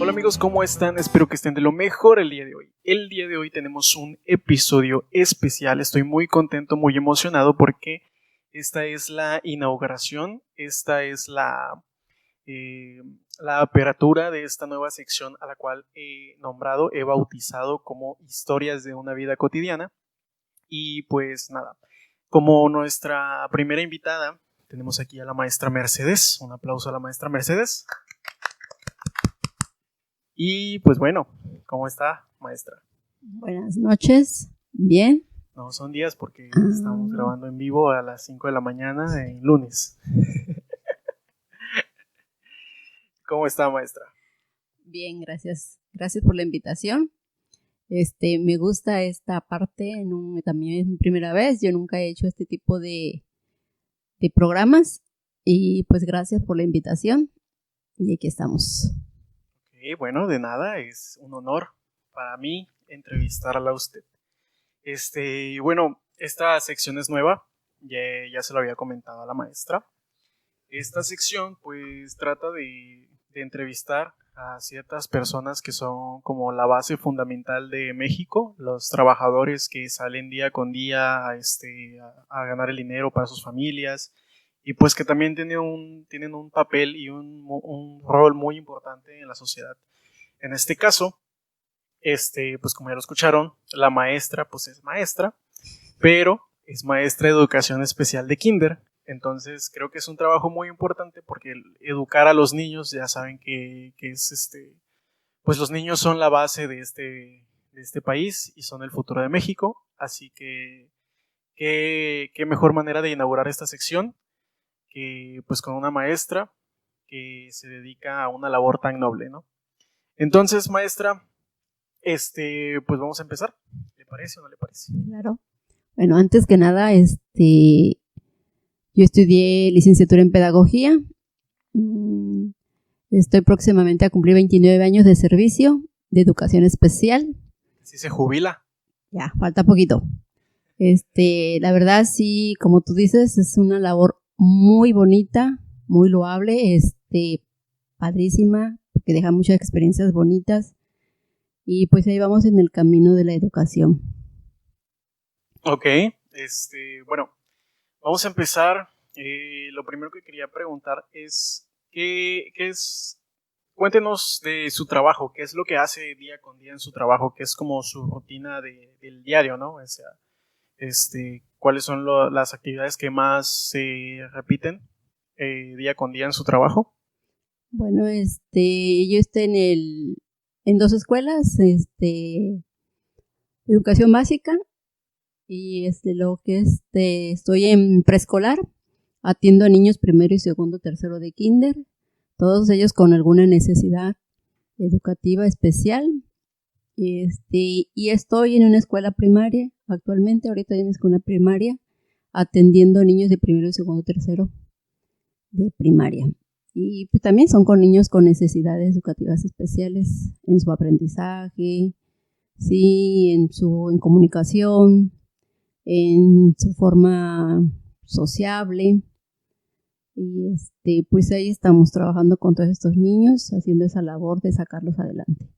Hola amigos, ¿cómo están? Espero que estén de lo mejor el día de hoy. El día de hoy tenemos un episodio especial. Estoy muy contento, muy emocionado porque esta es la inauguración, esta es la apertura de esta nueva sección a la cual he bautizado como Historias de una vida cotidiana. Y pues nada, como nuestra primera invitada, tenemos aquí a la maestra Mercedes. Un aplauso a la maestra Mercedes. Y pues bueno, ¿cómo está, maestra? Buenas noches, bien. No, son días porque estamos grabando en vivo a las 5 de la mañana en lunes. ¿Cómo está, maestra? Bien, gracias. Gracias por la invitación. Me gusta esta parte, también es mi primera vez. Yo nunca he hecho este tipo de programas y pues gracias por la invitación y aquí estamos. Okay, bueno, de nada, es un honor para mí entrevistarla a usted. Bueno, esta sección es nueva, ya se lo había comentado a la maestra. Esta sección pues trata de entrevistar a ciertas personas que son como la base fundamental de México, los trabajadores que salen día con día a ganar el dinero para sus familias y pues que también tienen un papel y un rol muy importante en la sociedad. En este caso, pues como ya lo escucharon, la maestra pues es maestra, pero es maestra de educación especial de kinder. Entonces creo que es un trabajo muy importante porque educar a los niños, ya saben que es pues los niños son la base de este país y son el futuro de México. Así que qué mejor manera de inaugurar esta sección que pues con una maestra que se dedica a una labor tan noble, ¿no? Entonces, maestra, pues vamos a empezar. ¿Le parece o no le parece? Claro. Bueno, antes que nada, yo estudié licenciatura en pedagogía. Estoy próximamente a cumplir 29 años de servicio de educación especial. ¿Sí se jubila? Ya, falta poquito. La verdad, sí, como tú dices, es una labor muy bonita, muy loable, padrísima, que deja muchas experiencias bonitas. Y pues ahí vamos en el camino de la educación. Ok, bueno, vamos a empezar. Lo primero que quería preguntar es, ¿qué es? Cuéntenos de su trabajo, qué es lo que hace día con día en su trabajo, qué es como su rutina del diario, ¿no? O sea, ¿cuáles son las actividades que más se repiten día con día en su trabajo? Bueno, yo estoy en dos escuelas, educación básica y estoy en preescolar, atiendo a niños primero y segundo, tercero de kinder, todos ellos con alguna necesidad educativa especial. Y estoy en una escuela primaria, actualmente, ahorita en una escuela primaria, atendiendo niños de primero y segundo, tercero de primaria. Y pues también son con niños con necesidades educativas especiales en su aprendizaje, sí, en comunicación, en su forma sociable. Y pues ahí estamos trabajando con todos estos niños, haciendo esa labor de sacarlos adelante.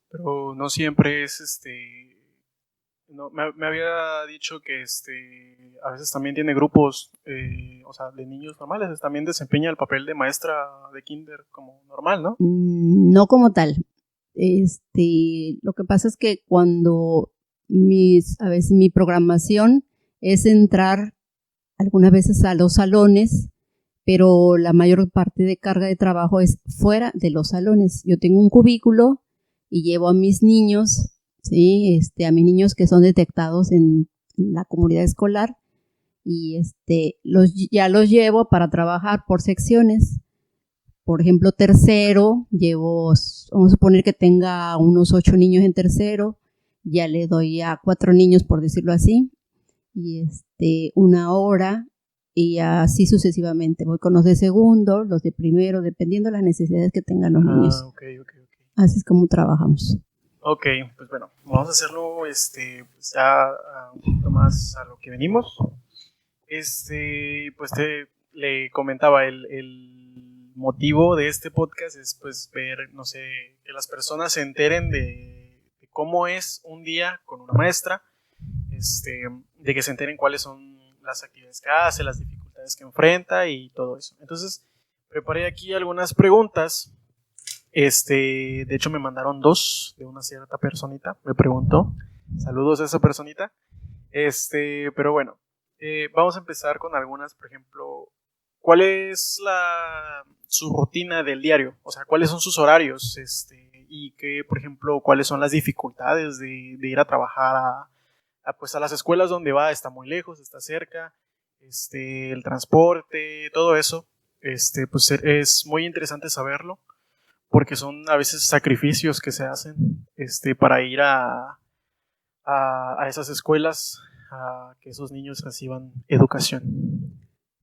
Pero no siempre es no, me había dicho que a veces también tiene grupos, o sea, de niños normales, también desempeña el papel de maestra de kinder como normal, ¿no? No como tal. Lo que pasa es que cuando a veces mi programación es entrar algunas veces a los salones, pero la mayor parte de carga de trabajo es fuera de los salones. Yo tengo un cubículo y llevo a mis niños, ¿sí? A mis niños que son detectados en la comunidad escolar y ya los llevo para trabajar por secciones. Por ejemplo, tercero, vamos a suponer que tenga unos 8 niños en tercero, ya le doy a 4 niños, por decirlo así, y una hora, y así sucesivamente. Voy con los de segundo, los de primero, dependiendo de las necesidades que tengan los niños. Okay. Así es como trabajamos. Ok, pues bueno, vamos a hacerlo pues ya un poquito más a lo que venimos. Pues le comentaba, motivo de este podcast es pues ver, no sé, que las personas se enteren de cómo es un día con una maestra, de que se enteren cuáles son las actividades que hace, las dificultades que enfrenta y todo eso. Entonces, preparé aquí algunas preguntas. De hecho, me mandaron 2 de una cierta personita. Me preguntó. Saludos a esa personita. Pero bueno, vamos a empezar con algunas. Por ejemplo, ¿cuál es su rutina del diario? O sea, ¿cuáles son sus horarios? Y que, por ejemplo, ¿cuáles son las dificultades de ir a trabajar pues a las escuelas donde va? ¿Está muy lejos? ¿Está cerca? El transporte, todo eso. Pues es muy interesante saberlo, porque son a veces sacrificios que se hacen para ir a esas escuelas, a que esos niños reciban educación.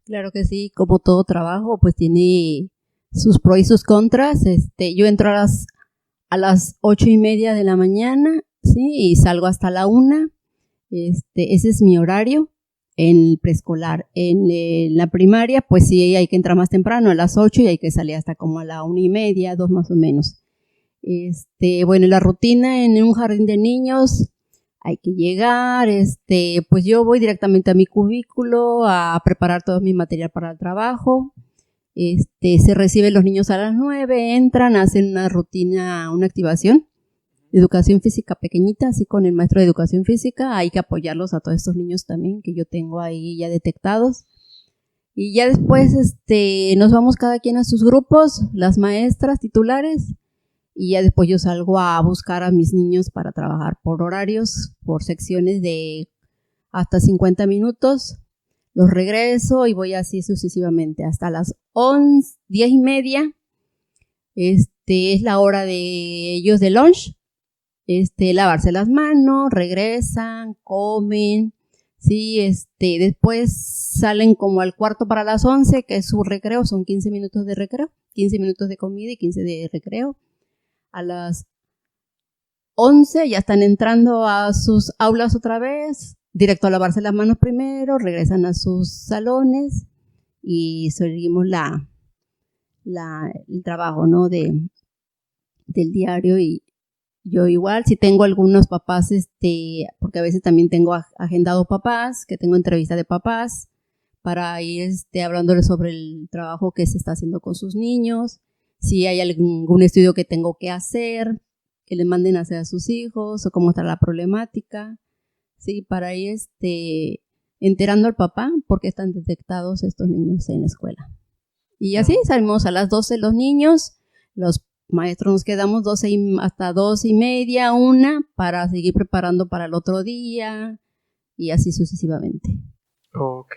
Claro que sí, como todo trabajo, pues tiene sus pros y sus contras. Yo entro a las 8:30 de la mañana, ¿sí? Y salgo hasta la 1. Ese es mi horario en el preescolar. En la primaria, pues sí, hay que entrar más temprano, a las 8, y hay que salir hasta como a la 1:30, 2 más o menos. Bueno, la rutina en un jardín de niños, hay que llegar, pues yo voy directamente a mi cubículo a preparar todo mi material para el trabajo. Se reciben los niños a las 9, entran, hacen una rutina, una activación de educación física pequeñita, así con el maestro de educación física. Hay que apoyarlos a todos estos niños también que yo tengo ahí ya detectados. Y ya después nos vamos cada quien a sus grupos, las maestras titulares, y ya después yo salgo a buscar a mis niños para trabajar por horarios, por secciones de hasta 50 minutos. Los regreso y voy así sucesivamente hasta las 10:30. Es la hora de ellos de lunch. Lavarse las manos, regresan, comen, sí, después salen como al cuarto para las 11, que es su recreo, son 15 minutos de recreo, 15 minutos de comida y 15 de recreo. A las 11 ya están entrando a sus aulas otra vez, directo a lavarse las manos primero, regresan a sus salones y seguimos el trabajo, ¿no? del diario. Y yo igual, si tengo algunos papás, porque a veces también tengo agendado papás, que tengo entrevista de papás, para ir hablándoles sobre el trabajo que se está haciendo con sus niños, si hay algún estudio que tengo que hacer, que le manden a hacer a sus hijos, o cómo está la problemática, sí, para ir enterando al papá porque están detectados estos niños en la escuela. Y así salimos a las 12 los niños, los maestros nos quedamos hasta 2:30, 1, para seguir preparando para el otro día, y así sucesivamente. Ok.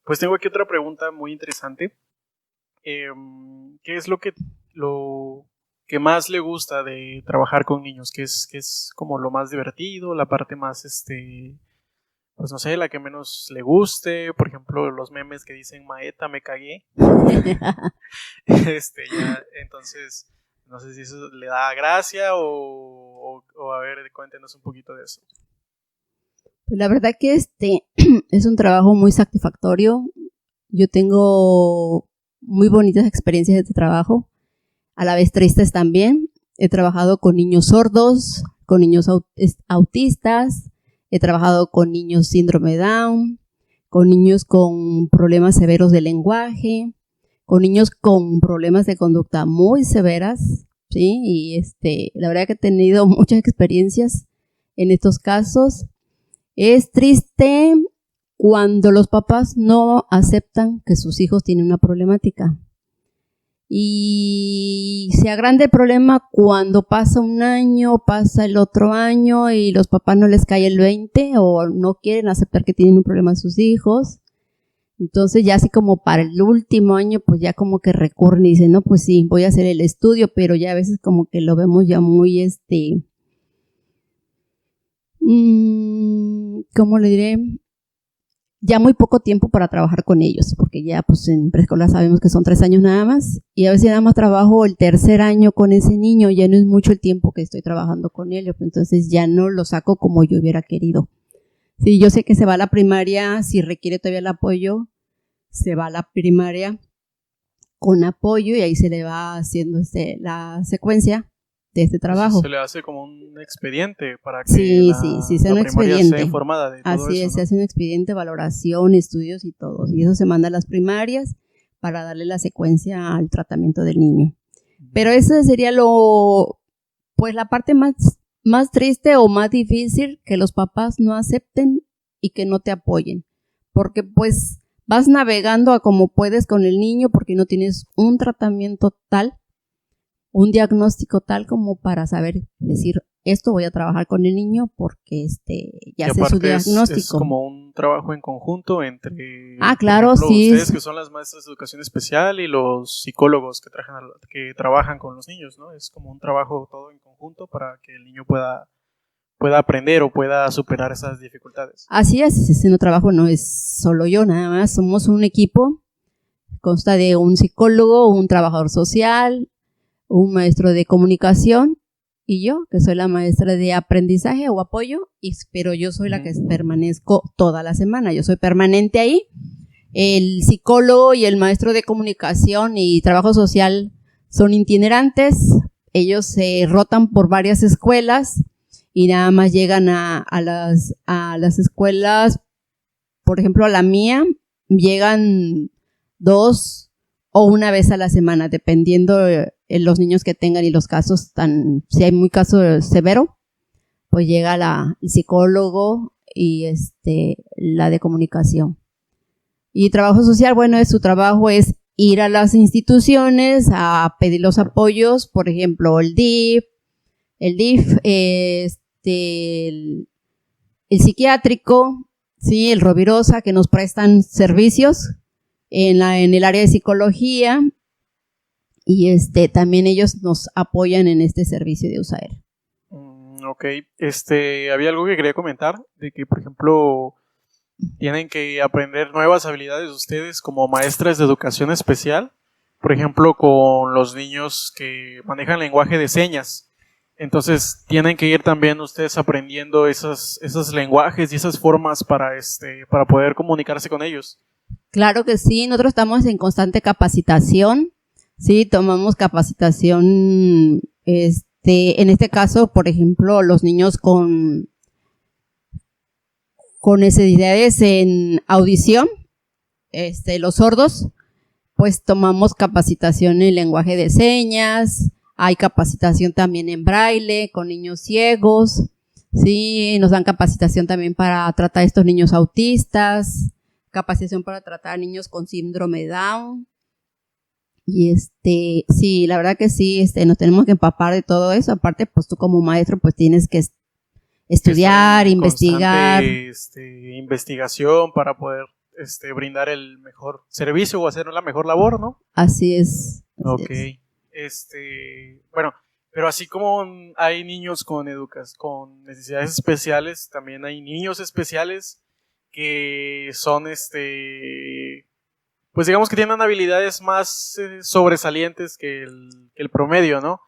Pues tengo aquí otra pregunta muy interesante. ¿Qué es lo que más le gusta de trabajar con niños? ¿Qué es como lo más divertido, la parte más, pues no sé, la que menos le guste? Por ejemplo, los memes que dicen, Maeta, me cagué. Entonces, no sé si eso le da gracia o a ver, cuéntenos un poquito de eso. Pues la verdad que es un trabajo muy satisfactorio. Yo tengo muy bonitas experiencias de este trabajo, a la vez tristes también. He trabajado con niños sordos, con niños autistas, he trabajado con niños síndrome Down, con niños con problemas severos de lenguaje, con niños con problemas de conducta muy severas, ¿sí? Y la verdad que he tenido muchas experiencias en estos casos. Es triste cuando los papás no aceptan que sus hijos tienen una problemática. Y se agranda el problema cuando pasa un año, pasa el otro año y los papás no les cae el 20 o no quieren aceptar que tienen un problema sus hijos. Entonces ya así como para el último año, pues ya como que recurren y dicen, no, pues sí, voy a hacer el estudio, pero ya a veces como que lo vemos ya muy, ¿cómo le diré? Ya muy poco tiempo para trabajar con ellos, porque ya pues en preescolar sabemos que son 3 años nada más, y a veces nada más trabajo el tercer año con ese niño, ya no es mucho el tiempo que estoy trabajando con él, entonces ya no lo saco como yo hubiera querido. Sí, yo sé que se va a la primaria, si requiere todavía el apoyo, se va a la primaria con apoyo y ahí se le va haciendo la secuencia de este trabajo. Se le hace como un expediente para que sí, sea un primaria expediente. esté informada de todo Así eso, es, se hace un expediente, valoración, estudios y todo. Y eso se manda a las primarias para darle la secuencia al tratamiento del niño. Pero esa sería pues la parte más triste o más difícil, que los papás no acepten y que no te apoyen. Porque pues vas navegando a como puedes con el niño porque no tienes un tratamiento tal, un diagnóstico tal como para saber decir, esto voy a trabajar con el niño porque ya sé su diagnóstico. Es como un trabajo en conjunto entre claro, por ejemplo, sí. ustedes que son las maestras de educación especial y los psicólogos que trabajan con los niños, ¿no? Es como un trabajo todo en conjunto para que el niño pueda aprender o pueda superar esas dificultades. Así es, ese trabajo no es solo yo, nada más, somos un equipo, consta de un psicólogo, un trabajador social, un maestro de comunicación y yo, que soy la maestra de aprendizaje o apoyo, pero yo soy la que permanezco toda la semana, yo soy permanente ahí. El psicólogo y el maestro de comunicación y trabajo social son itinerantes, ellos se rotan por varias escuelas y nada más llegan a las escuelas, por ejemplo a la mía, llegan 2 o una vez a la semana, dependiendo de los niños que tengan y los casos, si hay muy caso severo, pues llega el psicólogo y la de comunicación. Y trabajo social, bueno, su trabajo es ir a las instituciones a pedir los apoyos, por ejemplo, el DIF, el psiquiátrico, sí, el Rovirosa, que nos prestan servicios en el área de psicología, y también ellos nos apoyan en este servicio de USAER. Ok, había algo que quería comentar, de que por ejemplo tienen que aprender nuevas habilidades ustedes como maestras de educación especial, por ejemplo con los niños que manejan lenguaje de señas. Entonces tienen que ir también ustedes aprendiendo esos lenguajes y esas formas para poder comunicarse con ellos. Claro que sí, nosotros estamos en constante capacitación, sí, tomamos capacitación, en este caso, por ejemplo, los niños con necesidades en audición, los sordos, pues tomamos capacitación en lenguaje de señas, hay capacitación también en braille con niños ciegos, sí, nos dan capacitación también para tratar a estos niños autistas, capacitación para tratar a niños con síndrome Down. Y sí, la verdad que sí, nos tenemos que empapar de todo eso. Aparte, pues tú como maestro, pues tienes que estudiar, investigar. Investigación para poder brindar el mejor servicio o hacer la mejor labor, ¿no? Así es. Ok. Bueno, pero así como hay niños con necesidades especiales, también hay niños especiales que son pues digamos que tienen habilidades más sobresalientes que el promedio, ¿no?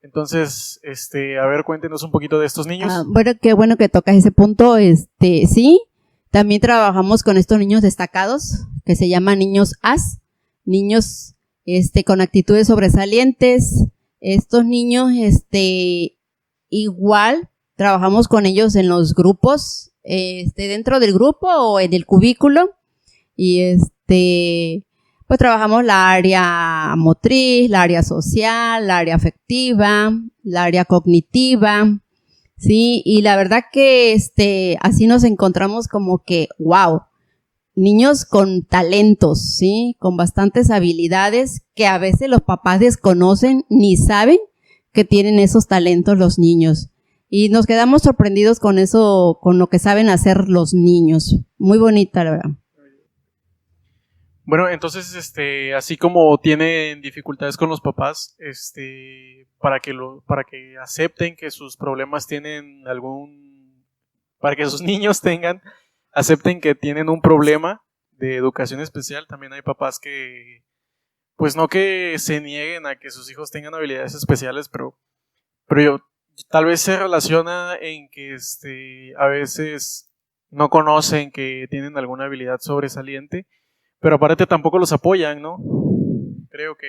Entonces, a ver, cuéntenos un poquito de estos niños. Bueno, qué bueno que tocas ese punto. Sí, también trabajamos con estos niños destacados, que se llaman niños AS, niños con actitudes sobresalientes. Estos niños, igual trabajamos con ellos en los grupos, dentro del grupo o en el cubículo, y pues trabajamos la área motriz, la área social, la área afectiva, la área cognitiva, sí, y la verdad que así nos encontramos como que, wow, niños con talentos, sí, con bastantes habilidades que a veces los papás desconocen ni saben que tienen esos talentos los niños. Y nos quedamos sorprendidos con eso, con lo que saben hacer los niños. Muy bonita, la verdad. Bueno, entonces, así como tienen dificultades con los papás, para que acepten que sus problemas tienen para que sus niños acepten que tienen un problema de educación especial, también hay papás que, pues no que se nieguen a que sus hijos tengan habilidades especiales, pero tal vez se relaciona en que, a veces no conocen que tienen alguna habilidad sobresaliente. Pero aparte tampoco los apoyan, ¿no? Creo que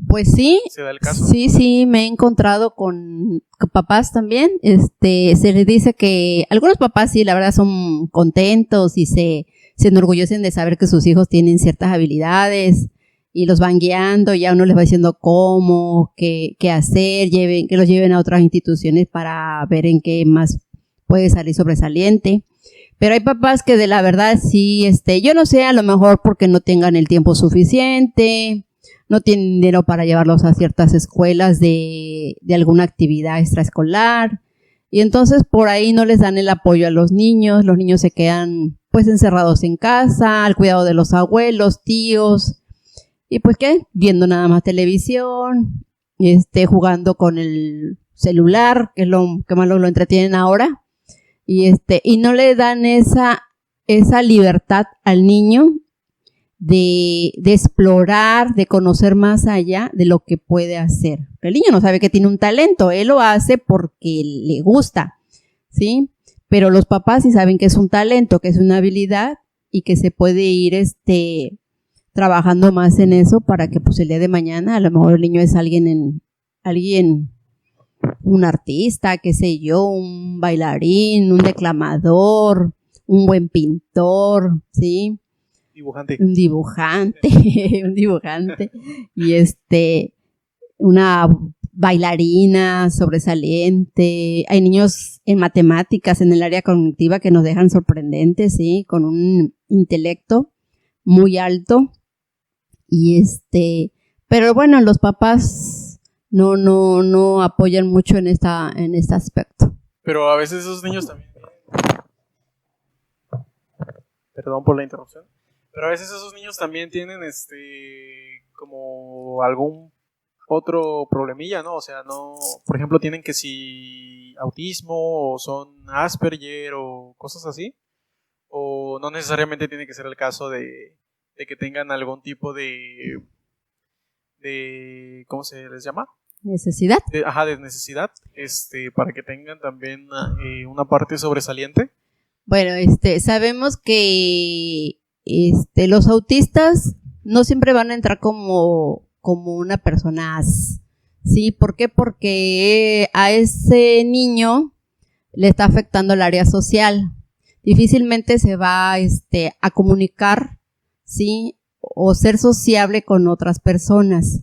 pues sí, se da el caso. Sí, me he encontrado con papás también. Se les dice que algunos papás sí, la verdad son contentos y se enorgullecen de saber que sus hijos tienen ciertas habilidades y los van guiando, ya uno les va diciendo cómo, qué hacer, que los lleven a otras instituciones para ver en qué más puede salir sobresaliente. Pero hay papás que de la verdad sí, yo no sé, a lo mejor porque no tengan el tiempo suficiente, no tienen dinero para llevarlos a ciertas escuelas de alguna actividad extraescolar, y entonces por ahí no les dan el apoyo a los niños se quedan pues encerrados en casa, al cuidado de los abuelos, tíos, y pues ¿qué? Viendo nada más televisión, jugando con el celular, que es lo que más lo entretienen ahora. Y no le dan esa libertad al niño de explorar, de conocer más allá de lo que puede hacer. El niño no sabe que tiene un talento, él lo hace porque le gusta, ¿sí? Pero los papás sí saben que es un talento, que es una habilidad y que se puede ir trabajando más en eso para que pues el día de mañana a lo mejor el niño es alguien un artista, qué sé yo, un bailarín, un declamador, un buen pintor, ¿sí? Un dibujante, y una bailarina sobresaliente. Hay niños en matemáticas, en el área cognitiva que nos dejan sorprendentes, ¿sí? Con un intelecto muy alto. Pero bueno, los papás no apoyan mucho en este aspecto. Pero a veces esos niños también, perdón por la interrupción, pero a veces esos niños también tienen como algún otro problemilla, ¿no? O sea, no, por ejemplo, tienen que si autismo o son Asperger o cosas así, o no necesariamente tiene que ser el caso de que tengan algún tipo de ¿cómo se les llama? Necesidad. De necesidad, para que tengan también una parte sobresaliente. Bueno, sabemos que los autistas no siempre van a entrar como una persona, ¿sí? ¿Por qué? Porque a ese niño le está afectando el área social. Difícilmente se va a comunicar, ¿sí? O ser sociable con otras personas,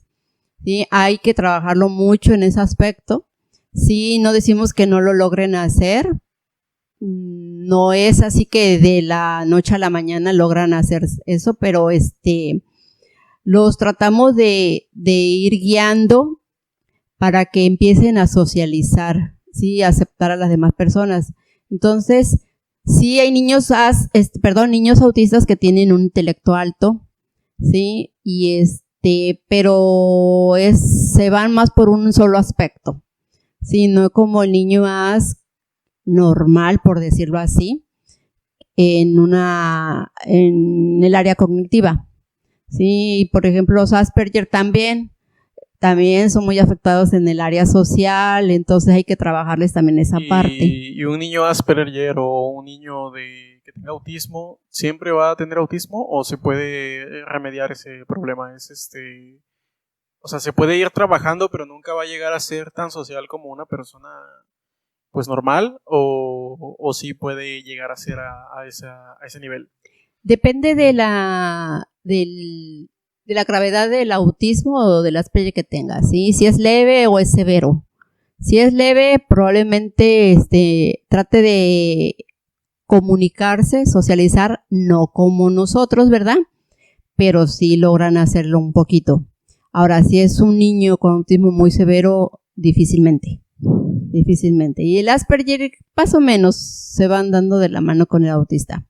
¿sí? Hay que trabajarlo mucho en ese aspecto. Sí, no decimos que no lo logren hacer. No es así que de la noche a la mañana logran hacer eso, pero los tratamos de ir guiando para que empiecen a socializar, ¿sí? A aceptar a las demás personas. Entonces, sí hay niños autistas que tienen un intelecto alto, ¿sí? Y pero se van más por un solo aspecto, ¿sí? No como el niño normal, por decirlo así, en el área cognitiva, ¿sí? Por ejemplo, los Asperger también son muy afectados en el área social, entonces hay que trabajarles también esa parte. ¿Y un niño Asperger o un niño que tenga autismo siempre va a tener autismo o se puede remediar ese problema? O sea, se puede ir trabajando, pero nunca va a llegar a ser tan social como una persona pues normal, o sí puede llegar a ser a ese nivel. Depende de la gravedad del autismo o del Asperger que tenga, ¿sí? Si es leve o es severo. Si es leve, probablemente trate de comunicarse, socializar, no como nosotros, ¿verdad? Pero sí logran hacerlo un poquito. Ahora, si es un niño con autismo muy severo, difícilmente. Y el Asperger, más o menos, se van dando de la mano con el autista.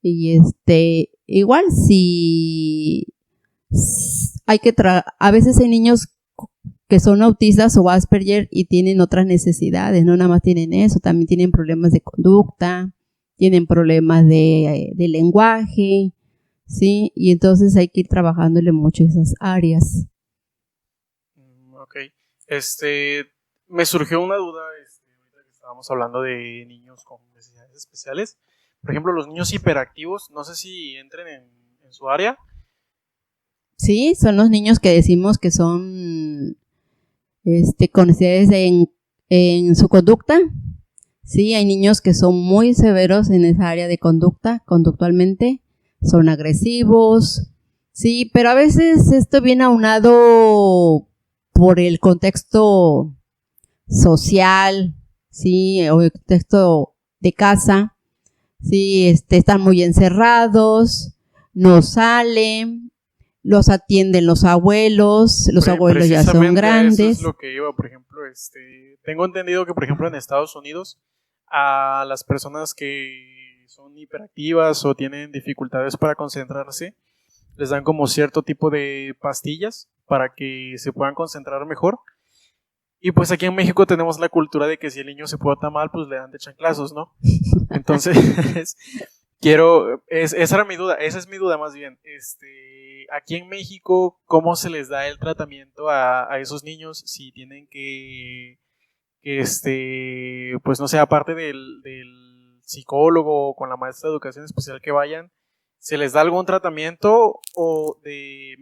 Y igual si hay que a veces hay niños que son autistas o Asperger y tienen otras necesidades, no nada más tienen eso, también tienen problemas de conducta, tienen problemas de lenguaje, ¿sí? Y entonces hay que ir trabajándole mucho esas áreas. Ok. Me surgió una duda, ahorita que estábamos hablando de niños con necesidades especiales. Por ejemplo, los niños hiperactivos, no sé si entren en su área. Sí, son los niños que decimos que son con necesidades en su conducta. Sí, hay niños que son muy severos en esa área de conducta, conductualmente, son agresivos, sí, pero a veces esto viene aunado por el contexto social, sí, o el contexto de casa, sí, están muy encerrados, no salen, los atienden los abuelos ya son grandes. Eso es lo que iba, por ejemplo, tengo entendido que, por ejemplo, en Estados Unidos, a las personas que son hiperactivas o tienen dificultades para concentrarse, les dan como cierto tipo de pastillas para que se puedan concentrar mejor. Y pues aquí en México tenemos la cultura de que si el niño se porta mal, pues le dan de chanclazos, ¿no? Entonces, esa era mi duda, esa es mi duda más bien. Aquí en México, ¿cómo se les da el tratamiento a esos niños si tienen que pues no sé, aparte del psicólogo o con la maestra de educación especial que vayan, ¿se les da algún tratamiento o de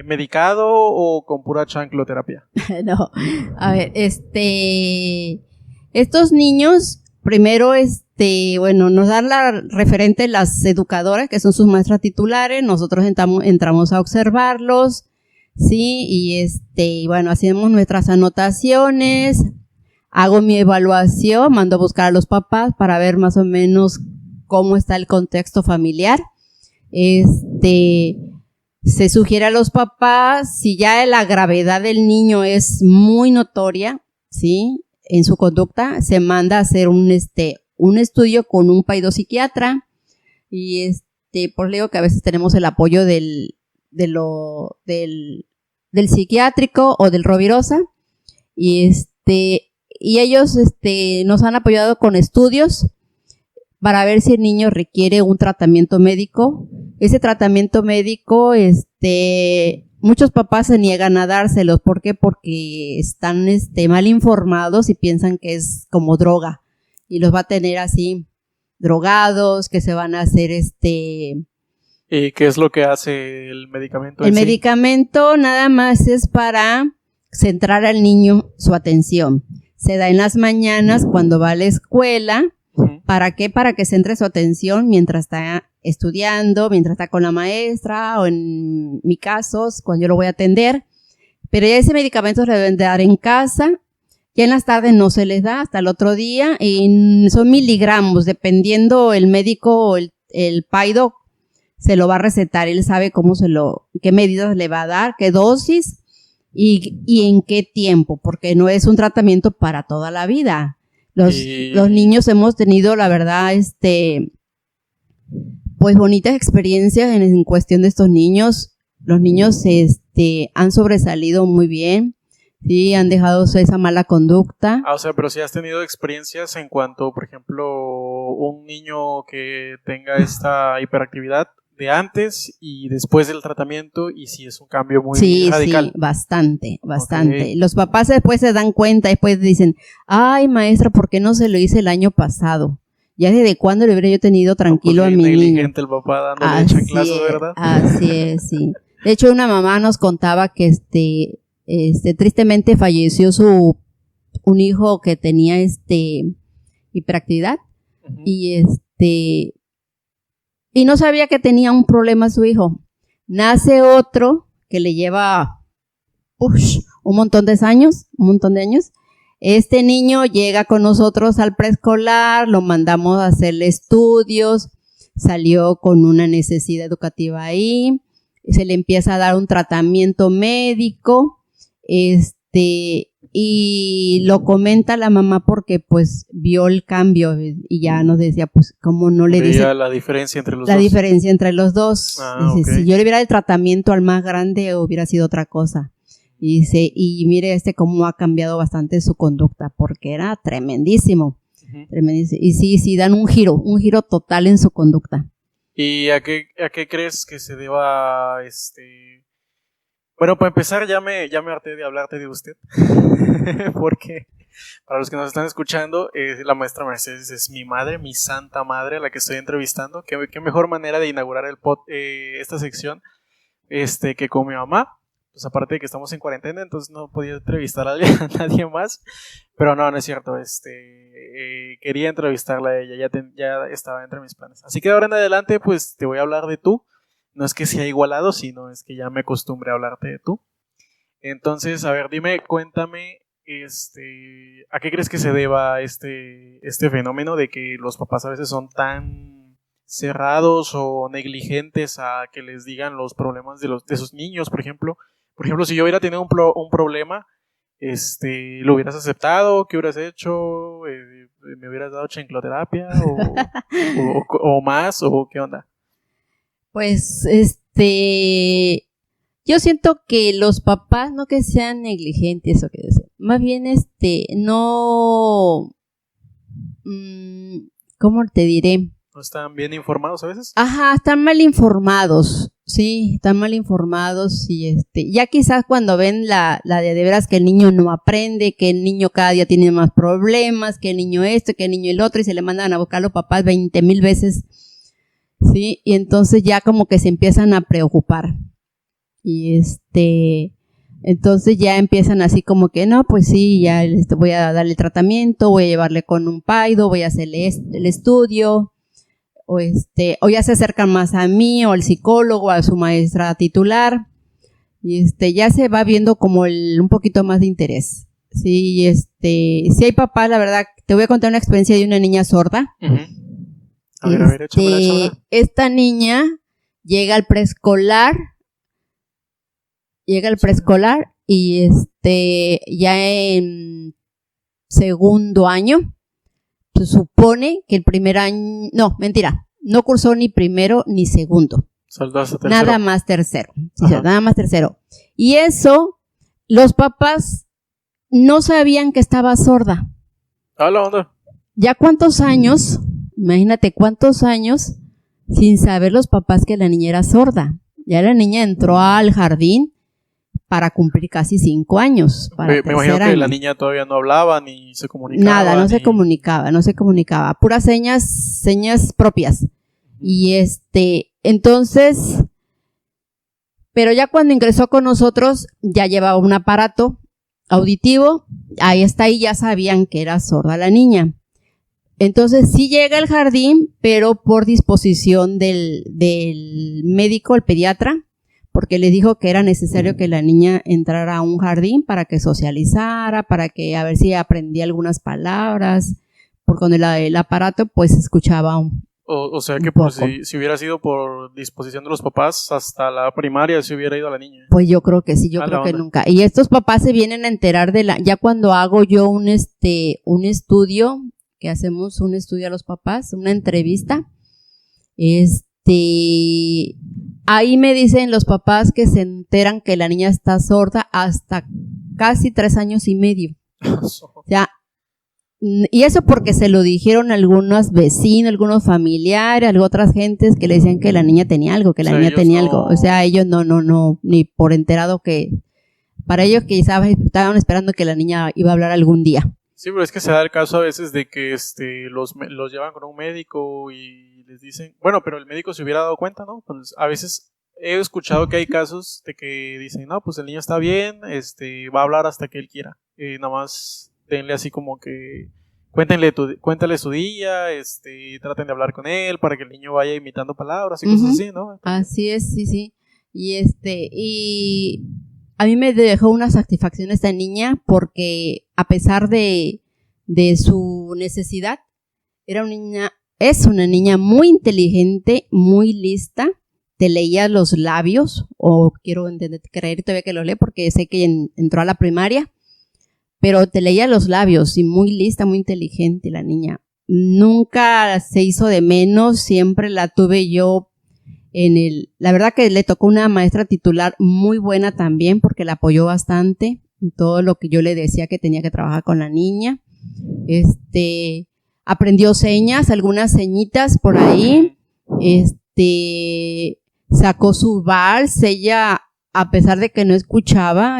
medicado o con pura chancloterapia? No, a ver, estos niños, primero, nos dan la referente las educadoras, que son sus maestras titulares, nosotros entramos a observarlos, sí, y bueno, hacemos nuestras anotaciones, hago mi evaluación, mando a buscar a los papás para ver más o menos cómo está el contexto familiar. Se sugiere a los papás, si ya la gravedad del niño es muy notoria, ¿sí?, en su conducta, se manda a hacer un estudio con un paidopsiquiatra y por digo que a veces tenemos el apoyo del psiquiátrico o del Rovirosa y ellos nos han apoyado con estudios para ver si el niño requiere un tratamiento médico. Ese tratamiento médico, muchos papás se niegan a dárselos. ¿Por qué? Porque están mal informados y piensan que es como droga y los va a tener así drogados, que se van a hacer ¿Y qué es lo que hace el medicamento? El medicamento nada más es para centrar al niño su atención. Se da en las mañanas cuando va a la escuela. ¿Para qué? Para que centre su atención mientras está estudiando, mientras está con la maestra o en mi caso, cuando yo lo voy a atender. Pero ya ese medicamento se deben de dar en casa. Ya en las tardes no se les da hasta el otro día. Y son miligramos, dependiendo el médico o el paido se lo va a recetar. Él sabe qué medidas le va a dar, qué dosis y en qué tiempo, porque no es un tratamiento para toda la vida. Los niños hemos tenido, la verdad, pues bonitas experiencias en cuestión de estos niños. Los niños han sobresalido muy bien, sí, han dejado esa mala conducta. O sea, pero si has tenido experiencias en cuanto, por ejemplo, un niño que tenga esta hiperactividad de antes y después del tratamiento, y si es un cambio muy radical. Sí, bastante. Okay. Los papás después se dan cuenta, después dicen, ay maestra, ¿por qué no se lo hice el año pasado? Ya desde cuándo le hubiera yo tenido tranquilo a mi niño. El papá dándole chanclazo, ¿verdad? Así es, sí. De hecho, una mamá nos contaba que tristemente falleció un hijo que tenía hiperactividad. Uh-huh. Y no sabía que tenía un problema su hijo. Nace otro que le lleva un montón de años. Este niño llega con nosotros al preescolar, lo mandamos a hacerle estudios, salió con una necesidad educativa ahí, se le empieza a dar un tratamiento médico, y lo comenta la mamá porque pues vio el cambio y ya nos decía pues cómo no le dice la diferencia entre los dos. La diferencia entre los dos. Dice, okay. Si yo le hubiera el tratamiento al más grande hubiera sido otra cosa. Y dice, y mire cómo ha cambiado bastante su conducta porque era tremendísimo. Uh-huh. Tremendísimo. Y sí, dan un giro total en su conducta. ¿Y a qué crees que se deba Bueno, para empezar, ya me harté de hablarte de usted. Porque para los que nos están escuchando, la maestra Mercedes es mi madre, mi santa madre, a la que estoy entrevistando. Qué mejor manera de inaugurar esta sección que con mi mamá. Pues aparte de que estamos en cuarentena, entonces no podía entrevistar a nadie más. Pero no es cierto. Quería entrevistarla a ella, ya estaba entre mis planes. Así que de ahora en adelante, pues te voy a hablar de tú. No es que sea igualado, sino es que ya me acostumbré a hablarte de tú. Entonces, a ver, cuéntame, ¿a qué crees que se deba este fenómeno de que los papás a veces son tan cerrados o negligentes a que les digan los problemas de sus niños, por ejemplo? Por ejemplo, si yo hubiera tenido un problema, ¿lo hubieras aceptado? ¿Qué hubieras hecho? ¿Me hubieras dado chancloterapia? ¿O más? ¿O qué onda? Pues, yo siento que los papás no que sean negligentes o que más bien, no, ¿cómo te diré? ¿No están bien informados a veces? Ajá, están mal informados, sí, están mal informados y ya quizás cuando ven la de veras que el niño no aprende, que el niño cada día tiene más problemas, que el niño que el niño el otro y se le mandan a buscar a los papás 20,000 veces, sí, y entonces ya como que se empiezan a preocupar y entonces ya empiezan así como que no, pues sí, ya voy a darle tratamiento, voy a llevarle con un paido, voy a hacerle el estudio. O ya se acercan más a mí o al psicólogo, a su maestra titular, y ya se va viendo como un poquito más de interés. Sí, sí hay papás, la verdad, te voy a contar una experiencia de una niña sorda. Uh-huh. A ver, échamela. Esta niña llega al preescolar y ya en segundo año, se supone que el primer año, no, mentira, no cursó ni primero ni segundo. Nada más tercero. Sí, nada más tercero. Y eso, los papás no sabían que estaba sorda. ¿A la onda? Ya cuántos años, imagínate cuántos años sin saber los papás que la niña era sorda. Ya la niña entró al jardín para cumplir casi 5 años. Me imagino que la niña todavía no hablaba ni se comunicaba. Nada, no se comunicaba. Puras señas propias. Y entonces, pero ya cuando ingresó con nosotros, ya llevaba un aparato auditivo. Ahí ya sabían que era sorda la niña. Entonces sí llega al jardín, pero por disposición del médico, el pediatra, porque le dijo que era necesario que la niña entrara a un jardín para que socializara, para que a ver si aprendía algunas palabras, porque con el aparato pues escuchaba o sea que por si hubiera sido por disposición de los papás, hasta la primaria se hubiera ido a la niña. Pues yo creo que sí, yo creo que nunca. Y estos papás se vienen a enterar ya cuando hago yo un estudio, que hacemos un estudio a los papás, una entrevista, ahí me dicen los papás que se enteran que la niña está sorda hasta casi 3 años y medio. O sea, y eso porque se lo dijeron algunos vecinos, algunos familiares, otras gentes que le decían que la niña tenía algo, que la niña tenía algo. O sea, ellos no, ni por enterado que, para ellos quizás estaban esperando que la niña iba a hablar algún día. Sí, pero es que se da el caso a veces de que los llevan con un médico y les dicen, bueno, pero el médico se hubiera dado cuenta, ¿no? Pues a veces he escuchado que hay casos de que dicen, no, pues el niño está bien, va a hablar hasta que él quiera. Nada más denle así como que cuéntale su día, traten de hablar con él para que el niño vaya imitando palabras y cosas así, ¿no? Así es, sí. Y a mí me dejó una satisfacción esta niña porque a pesar de su necesidad, es una niña muy inteligente, muy lista, te leía los labios, o quiero creer todavía que lo lee porque sé que entró a la primaria, pero te leía los labios y muy lista, muy inteligente la niña. Nunca se hizo de menos, siempre la tuve yo la verdad que le tocó una maestra titular muy buena también porque la apoyó bastante en todo lo que yo le decía que tenía que trabajar con la niña. Aprendió señas, algunas señitas por ahí, sacó su vals, ella, a pesar de que no escuchaba,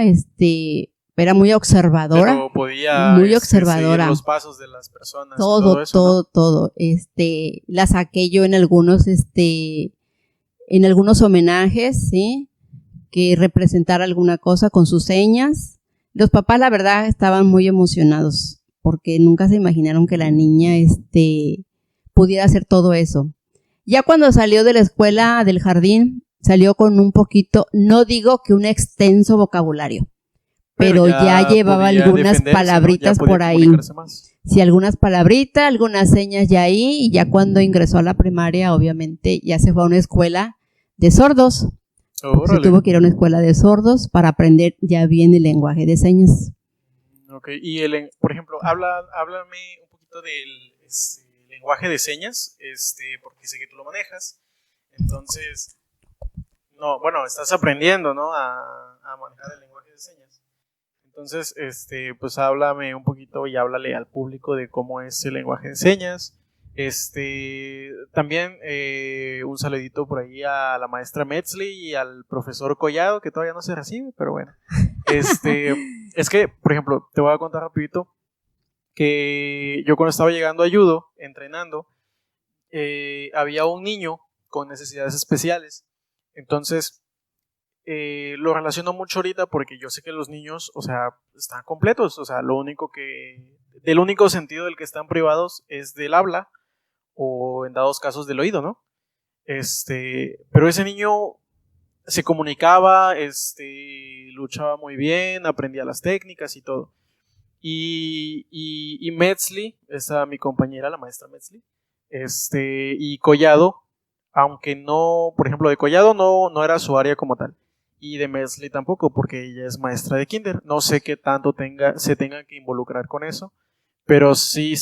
era muy observadora. Pero podía muy observadora. seguir los pasos de las personas. Todo, eso, ¿no? todo. La saqué yo en algunos homenajes, ¿sí? Que representara alguna cosa con sus señas. Los papás, la verdad, estaban muy emocionados porque nunca se imaginaron que la niña, pudiera hacer todo eso. Ya cuando salió de la escuela, del jardín, salió con un poquito, no digo que un extenso vocabulario, pero ya llevaba algunas palabritas, ¿no? Por ahí. Sí, algunas palabritas, algunas señas ya ahí, y ya cuando ingresó a la primaria, obviamente, ya se fue a una escuela de sordos. Se tuvo que ir a una escuela de sordos para aprender ya bien el lenguaje de señas. Ok, y por ejemplo, háblame un poquito del lenguaje de señas, porque sé que tú lo manejas. Entonces, no, bueno, estás aprendiendo, ¿no? A manejar el lenguaje de señas. Entonces, pues háblame un poquito y háblale al público de cómo es el lenguaje de señas. También un saludito por ahí a la maestra Metzli y al profesor Collado, que todavía no se recibe, pero bueno. Es que, por ejemplo, te voy a contar rapidito que yo cuando estaba llegando a judo, entrenando, había un niño con necesidades especiales. Entonces, lo relaciono mucho ahorita porque yo sé que los niños, o sea, están completos. O sea, del único sentido del que están privados es del habla o en dados casos del oído, ¿no? Pero ese niño se comunicaba, luchaba muy bien, aprendía las técnicas y todo. Y Metzli, esa mi compañera, la maestra Metzli, y Collado, aunque no, por ejemplo, de Collado no era su área como tal, y de Metzli tampoco, porque ella es maestra de kinder. No sé qué tanto se tenga que involucrar con eso, pero sí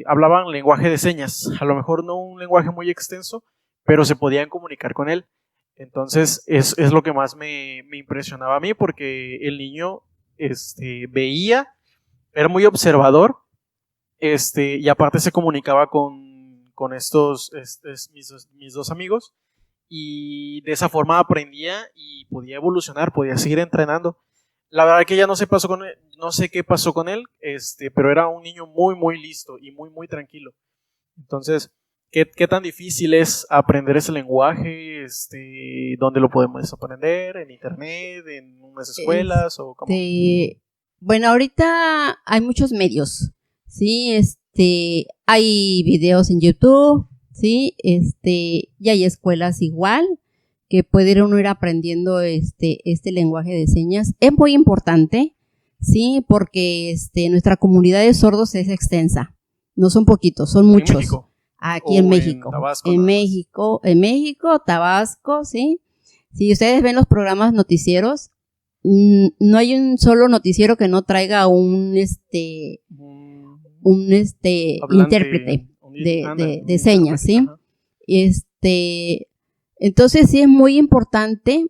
hablaban lenguaje de señas, a lo mejor no un lenguaje muy extenso, pero se podían comunicar con él. Entonces es lo que más me impresionaba a mí, porque el niño veía, era muy observador, y aparte se comunicaba con estos mis dos amigos, y de esa forma aprendía y podía evolucionar, podía seguir entrenando. La verdad que ya no sé qué pasó con él, pero era un niño muy muy listo y muy muy tranquilo. Entonces, ¿qué tan difícil es aprender ese lenguaje? ¿Dónde lo podemos aprender? ¿En internet? ¿En unas escuelas? ¿O cómo? Bueno, ahorita hay muchos medios, ¿sí? Hay videos en YouTube, ¿sí? Y hay escuelas igual que puede uno ir aprendiendo este lenguaje de señas. Es muy importante, ¿sí? Porque nuestra comunidad de sordos es extensa. No son poquitos, son muchos. ¿En México? Aquí en México. En México, Tabasco, ¿sí? Si ustedes ven los programas noticieros, no hay un solo noticiero que no traiga un intérprete de señas, ¿sí? Ajá. Entonces sí es muy importante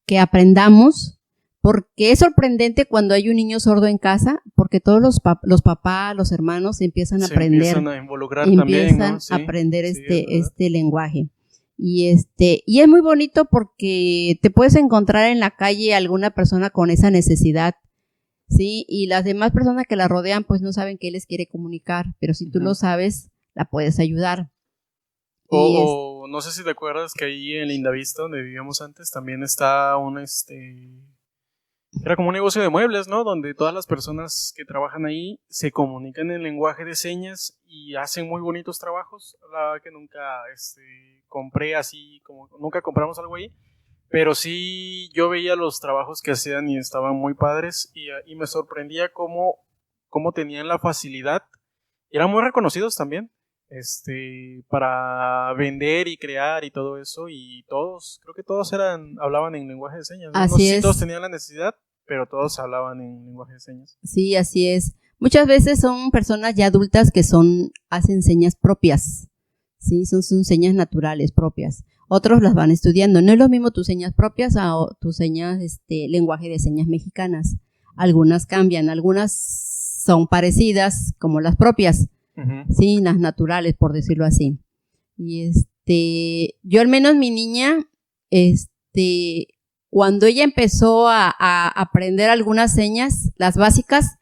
que aprendamos, porque es sorprendente cuando hay un niño sordo en casa, porque todos los papás, los hermanos empiezan a aprender, empiezan a involucrar también, ¿no? Sí, a aprender este lenguaje. Y es muy bonito porque te puedes encontrar en la calle alguna persona con esa necesidad, ¿sí? Y las demás personas que la rodean pues no saben qué les quiere comunicar, pero si tú lo sabes, la puedes ayudar. O no sé si te acuerdas que ahí en Lindavista, donde vivíamos antes, también está era como un negocio de muebles, ¿no? Donde todas las personas que trabajan ahí se comunican en lenguaje de señas y hacen muy bonitos trabajos. La verdad que nunca compré así, como nunca compramos algo ahí, pero sí yo veía los trabajos que hacían y estaban muy padres, y me sorprendía cómo tenían la facilidad. Eran muy reconocidos también, para vender y crear y todo eso, y creo que todos hablaban en lenguaje de señas, ¿no? Así es. Todos tenían la necesidad, pero todos hablaban en lenguaje de señas. Sí, así es. Muchas veces son personas ya adultas que hacen señas propias, sí, son señas naturales propias. Otros las van estudiando. No es lo mismo tus señas propias a tus señas, lenguaje de señas mexicanas. Algunas cambian, algunas son parecidas como las propias. Sí, las naturales, por decirlo así. Y yo al menos mi niña, cuando ella empezó a aprender algunas señas, las básicas,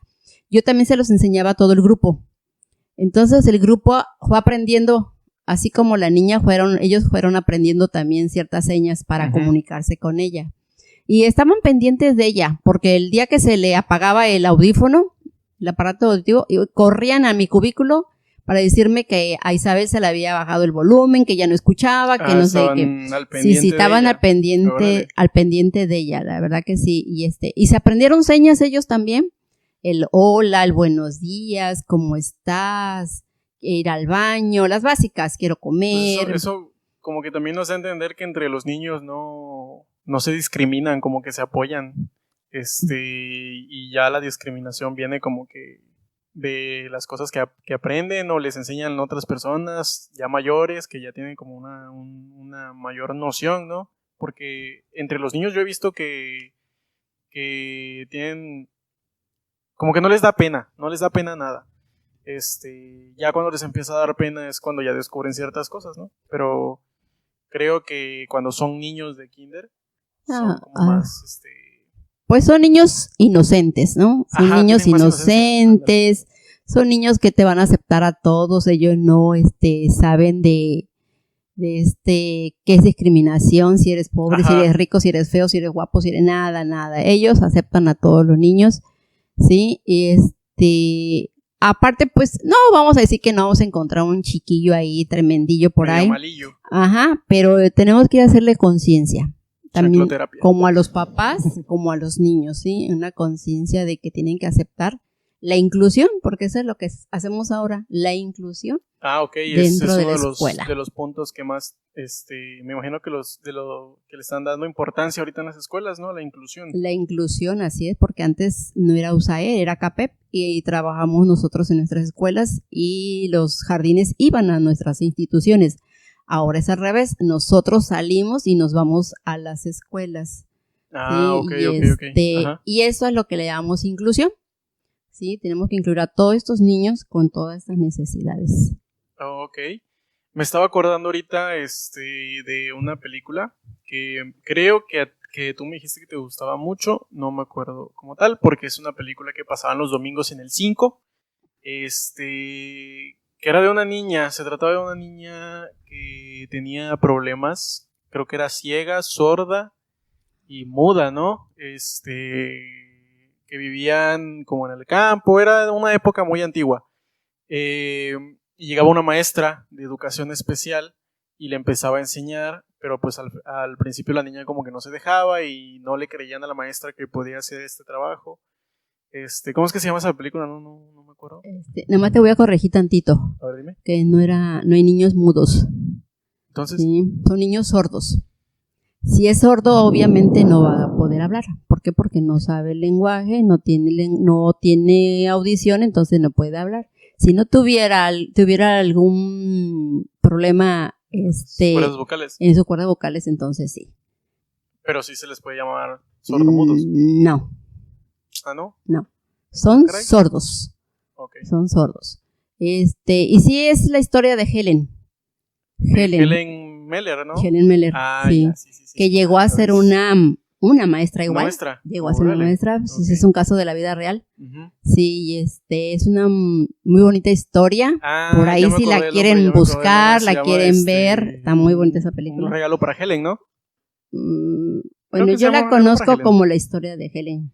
yo también se los enseñaba a todo el grupo. Entonces el grupo fue aprendiendo, así como la niña ellos fueron aprendiendo también ciertas señas para comunicarse con ella. Y estaban pendientes de ella, porque el día que se le apagaba el audífono, el aparato auditivo, corrían a mi cubículo para decirme que a Isabel se le había bajado el volumen, que ya no escuchaba, que no sé qué. Sí, estaban al pendiente de ella, la verdad que sí. Y se aprendieron señas ellos también. El hola, el buenos días, ¿cómo estás? Ir al baño, las básicas, quiero comer. Pues eso como que también nos da a entender que entre los niños no se discriminan, como que se apoyan. Y ya la discriminación viene como que de las cosas que aprenden o les enseñan otras personas ya mayores que ya tienen como una mayor noción, ¿no? Porque entre los niños yo he visto que tienen como que no les da pena nada. Ya cuando les empieza a dar pena es cuando ya descubren ciertas cosas, ¿no? Pero creo que cuando son niños de kinder son como más, Pues son niños inocentes, ¿no? Son niños inocentes, son niños que te van a aceptar a todos, ellos no saben de qué es discriminación, si eres pobre, si eres rico, si eres feo, si eres guapo, si eres nada. Ellos aceptan a todos los niños, ¿sí? Y aparte, pues, no vamos a decir que no vamos a encontrar un chiquillo ahí tremendillo por ahí. Malillo. Pero tenemos que hacerle conciencia. También, como a los papás, como a los niños, ¿sí? Una conciencia de que tienen que aceptar la inclusión, porque eso es lo que hacemos ahora, la inclusión. Ok, dentro es de uno la escuela. De los puntos que más, me imagino que que le están dando importancia ahorita en las escuelas, ¿no? La inclusión. La inclusión, así es, porque antes no era USAID, era CAPEP, y trabajamos nosotros en nuestras escuelas y los jardines iban a nuestras instituciones. Ahora es al revés, nosotros salimos y nos vamos a las escuelas. Ok. Y eso es lo que le llamamos inclusión. Sí, tenemos que incluir a todos estos niños con todas estas necesidades. Ok. Me estaba acordando ahorita de una película que creo que tú me dijiste que te gustaba mucho, no me acuerdo como tal, porque es una película que pasaban los domingos en el 5. Que era de una niña, se trataba de una niña que tenía problemas, creo que era ciega, sorda y muda, ¿no? Que vivían como en el campo, era una época muy antigua. Y llegaba una maestra de educación especial y le empezaba a enseñar, pero pues al principio la niña como que no se dejaba y no le creían a la maestra que podía hacer este trabajo. ¿Cómo es que se llama esa película? No me acuerdo. Nada más te voy a corregir tantito. A ver, dime. Que no hay niños mudos. Entonces. Sí, son niños sordos. Si es sordo, obviamente no va a poder hablar. ¿Por qué? Porque no sabe el lenguaje, no tiene audición, entonces no puede hablar. Si no tuviera algún problema cuerdas vocales. En sus cuerdas vocales, entonces sí. Pero sí se les puede llamar sordomudos. No. ¿No? No. Son sordos. Okay. Son sordos. Y sí es la historia de Helen. Helen Meller, ¿no? Helen Meller, sí. Sí, que llegó a ser una maestra igual. Maestra. Llegó a ser una maestra. Okay. Sí, es un caso de la vida real. Uh-huh. Sí, es una muy bonita historia. Por ahí si la quieren buscar, la quieren ver. Está muy bonita esa película. Un regalo para Helen, ¿no? Bueno, yo la conozco como la historia de Helen.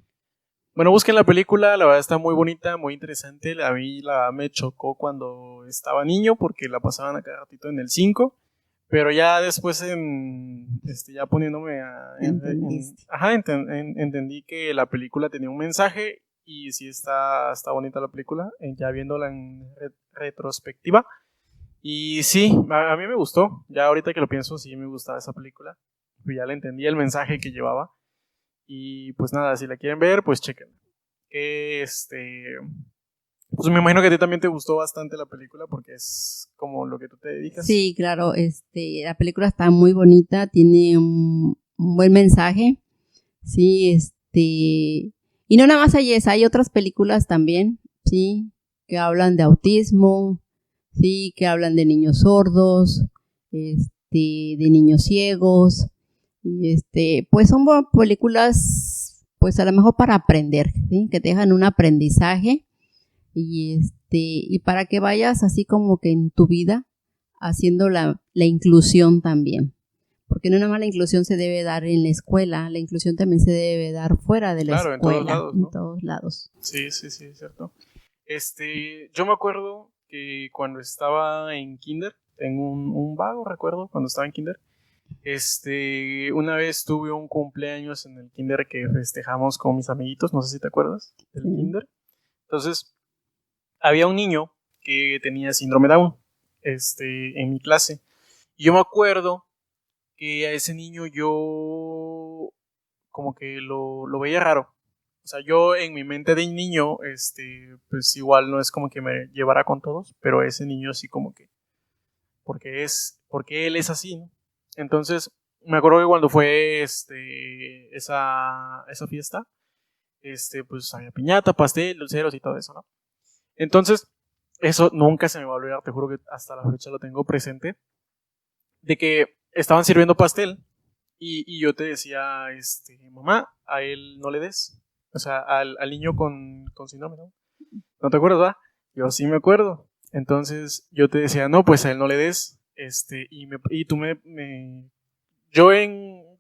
Bueno, busquen la película, la verdad está muy bonita, muy interesante. A mí me chocó cuando estaba niño porque la pasaban a cada ratito en el 5, pero ya después ya poniéndome entendí que la película tenía un mensaje y sí está bonita la película, ya viéndola en retrospectiva. Y sí, a mí me gustó, ya ahorita que lo pienso, sí me gustaba esa película, pues ya le entendí el mensaje que llevaba. Y pues nada, si la quieren ver, pues chequen. Pues me imagino que a ti también te gustó bastante la película porque es como lo que tú te dedicas. Sí, claro, la película está muy bonita, tiene un buen mensaje. Sí, y no nada más hay otras películas también, sí, que hablan de autismo, sí, que hablan de niños sordos, de niños ciegos. Y pues son películas, pues a lo mejor para aprender, ¿sí? Que te dejan un aprendizaje y para que vayas así como que en tu vida haciendo la inclusión también. Porque no nada más la inclusión se debe dar en la escuela, la inclusión también se debe dar fuera de la escuela. En todos lados, ¿no? En todos lados. Sí, es cierto. Yo me acuerdo que cuando estaba en kinder, tengo un vago recuerdo cuando estaba en kinder, una vez tuve un cumpleaños en el kinder que festejamos con mis amiguitos, no sé si te acuerdas del kinder. Entonces, había un niño que tenía síndrome Down, en mi clase. Y yo me acuerdo que a ese niño yo como que lo veía raro. O sea, yo en mi mente de niño, pues igual no es como que me llevara con todos, pero ese niño sí como que, porque él es así, ¿no? Entonces, me acuerdo que cuando fue esa fiesta, pues había piñata, pastel, dulceros y todo eso, ¿no? Entonces, eso nunca se me va a olvidar, te juro que hasta la fecha lo tengo presente, de que estaban sirviendo pastel y yo te decía, mamá, a él no le des, o sea, al niño con síndrome, ¿no? ¿No te acuerdas, va? Yo sí me acuerdo. Entonces yo te decía, no, pues a él no le des, y tú yo en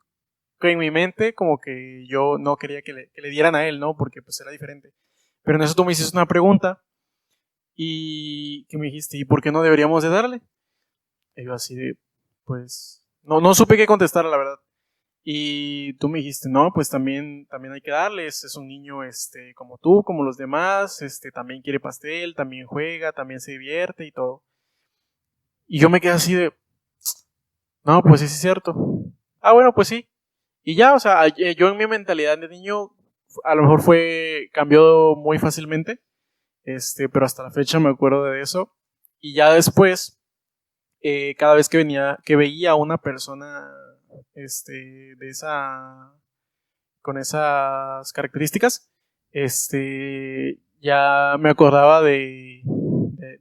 mi mente como que yo no quería que le dieran a él, ¿no? Porque pues era diferente. Pero en eso tú me hiciste una pregunta y que me dijiste, ¿y por qué no deberíamos de darle? Y yo así de, pues, no supe qué contestar, la verdad. Y tú me dijiste, no, pues también hay que darles, es un niño como tú, como los demás, también quiere pastel, también juega, también se divierte y todo. Y yo me quedé así de, no, pues sí es cierto. Ah, bueno, pues sí. Y ya, o sea, yo en mi mentalidad de niño, a lo mejor cambió muy fácilmente, pero hasta la fecha me acuerdo de eso. Y ya después, cada vez que veía a una persona con esas características, ya me acordaba de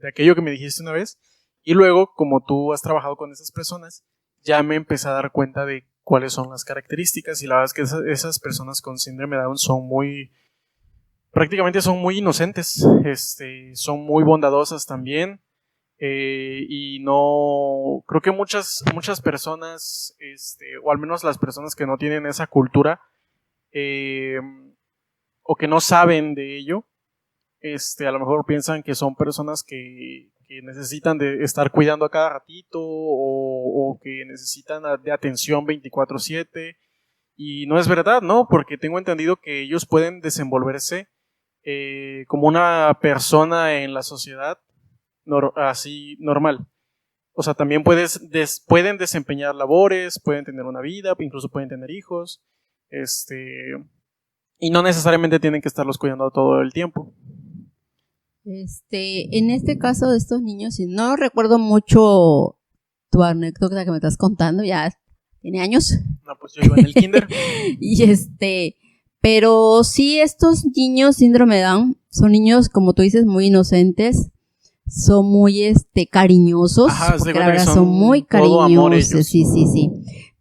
aquello que me dijiste una vez, y luego, como tú has trabajado con esas personas, ya me empecé a dar cuenta de cuáles son las características, y la verdad es que esas personas con síndrome de Down prácticamente son muy inocentes, son muy bondadosas también, y no creo que muchas personas, o al menos las personas que no tienen esa cultura, o que no saben de ello, a lo mejor piensan que son personas que necesitan de estar cuidando a cada ratito, o que necesitan de atención 24/7, y no es verdad, ¿no? Porque tengo entendido que ellos pueden desenvolverse como una persona en la sociedad así normal. O sea, también pueden desempeñar labores, pueden tener una vida, incluso pueden tener hijos, y no necesariamente tienen que estarlos cuidando todo el tiempo. En este caso de estos niños, si no recuerdo mucho tu anécdota que me estás contando, ya tiene años. No, pues yo iba en el kinder. Pero sí, estos niños síndrome de Down son niños, como tú dices, muy inocentes, son muy cariñosos. Ajá, porque la verdad son muy cariñosos. Sí.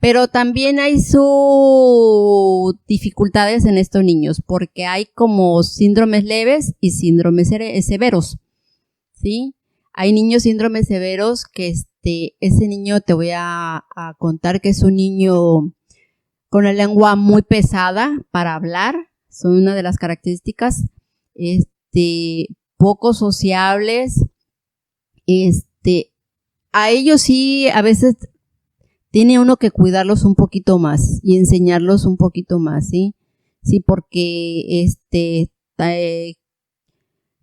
Pero también hay sus dificultades en estos niños, porque hay como síndromes leves y síndromes severos, ¿sí? Hay niños síndromes severos que ese niño te voy a contar que es un niño con la lengua muy pesada para hablar, son una de las características, poco sociables, a ellos sí a veces tiene uno que cuidarlos un poquito más y enseñarlos un poquito más, ¿sí? Sí, porque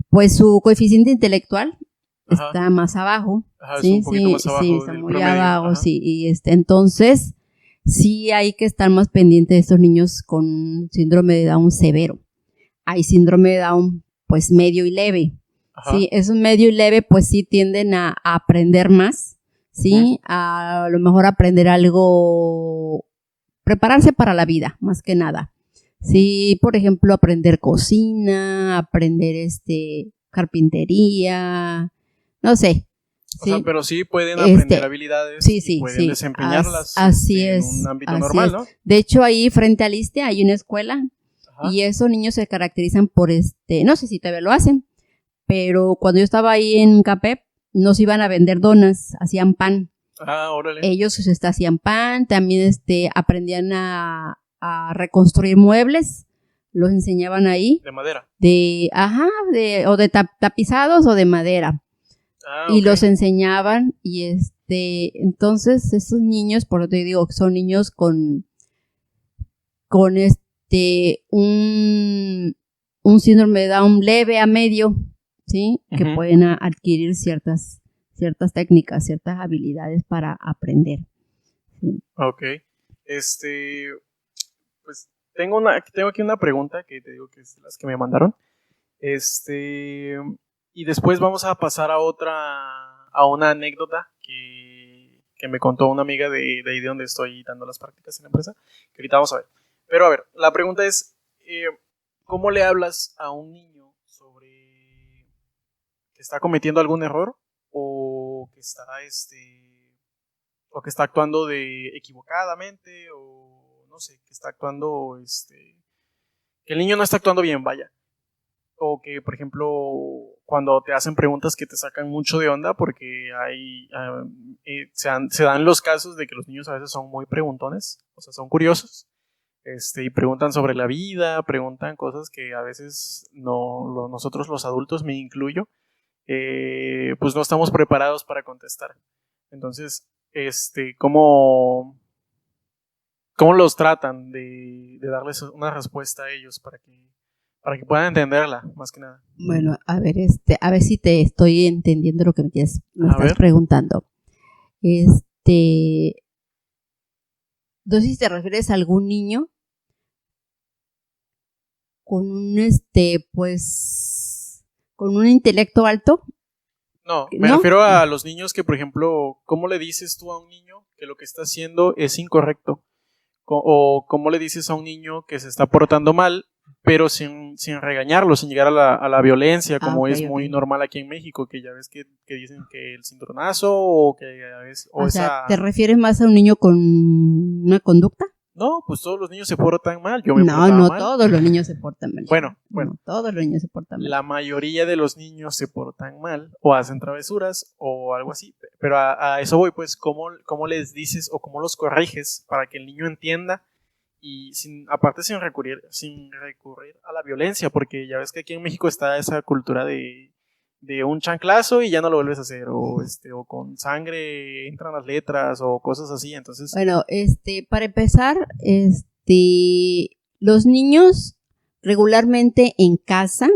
pues su coeficiente intelectual está más abajo. Ajá, ¿sí? Es un poquito más abajo. Sí, está muy abajo, sí. Y entonces, sí hay que estar más pendiente de estos niños con síndrome de Down severo. Hay síndrome de Down, pues, medio y leve. Ajá. Sí, esos medio y leve, pues, sí tienden a aprender más, ¿sí? A lo mejor aprender algo, prepararse para la vida, más que nada. Sí, por ejemplo, aprender cocina, aprender carpintería, no sé. O sea, pero sí pueden aprender habilidades y pueden desempeñarlas así en es, un ámbito normal, ¿no? De hecho, ahí frente al ISSSTE hay una escuela. Ajá. Y esos niños se caracterizan por no sé si todavía lo hacen, pero cuando yo estaba ahí en CAPEP, nos iban a vender donas, hacían pan. Ah, órale. Ellos hacían pan, también aprendían a reconstruir muebles, los enseñaban ahí. ¿De madera? O de tapizados o de madera. Ah, y los enseñaban y entonces esos niños, por lo que te digo, son niños con un síndrome de Down leve a medio, ¿sí? Uh-huh. Que pueden adquirir ciertas técnicas, ciertas habilidades para aprender. ¿Sí? Ok. Pues tengo aquí una pregunta que te digo que es de las que me mandaron. Y después vamos a pasar a una anécdota que me contó una amiga de ahí de donde estoy dando las prácticas en la empresa, que ahorita vamos a ver. Pero a ver, la pregunta es, ¿cómo le hablas a un niño sobre que está cometiendo algún error o que está actuando equivocadamente, o no sé, que está actuando que el niño no está actuando bien, vaya? O que, por ejemplo, cuando te hacen preguntas que te sacan mucho de onda, porque se dan los casos de que los niños a veces son muy preguntones, o sea, son curiosos, y preguntan sobre la vida, preguntan cosas que a veces nosotros los adultos, me incluyo, pues no estamos preparados para contestar. Entonces, ¿cómo los tratan de darles una respuesta a ellos para que puedan entenderla, más que nada? Bueno, a ver si te estoy entendiendo lo que me estás preguntando. No sé si te refieres a algún niño con con un intelecto alto. No, me refiero a los niños que, por ejemplo, ¿cómo le dices tú a un niño que lo que está haciendo es incorrecto? O ¿cómo le dices a un niño que se está portando mal, pero sin regañarlo, sin llegar a la violencia, como es muy normal aquí en México, que ya ves que dicen que el cinturonazo o que a veces... O sea, ¿te refieres más a un niño con una conducta? No, pues todos los niños se portan mal. Yo me portaba mal. No todos los niños se portan mal. Bueno. No todos los niños se portan mal. La mayoría de los niños se portan mal o hacen travesuras o algo así. Pero a eso voy, pues, ¿cómo les dices o cómo los corriges para que el niño entienda? Y sin recurrir a la violencia, porque ya ves que aquí en México está esa cultura de un chanclazo y ya no lo vuelves a hacer, o con sangre entran las letras o cosas así. Entonces, bueno, para empezar, los niños regularmente en casa,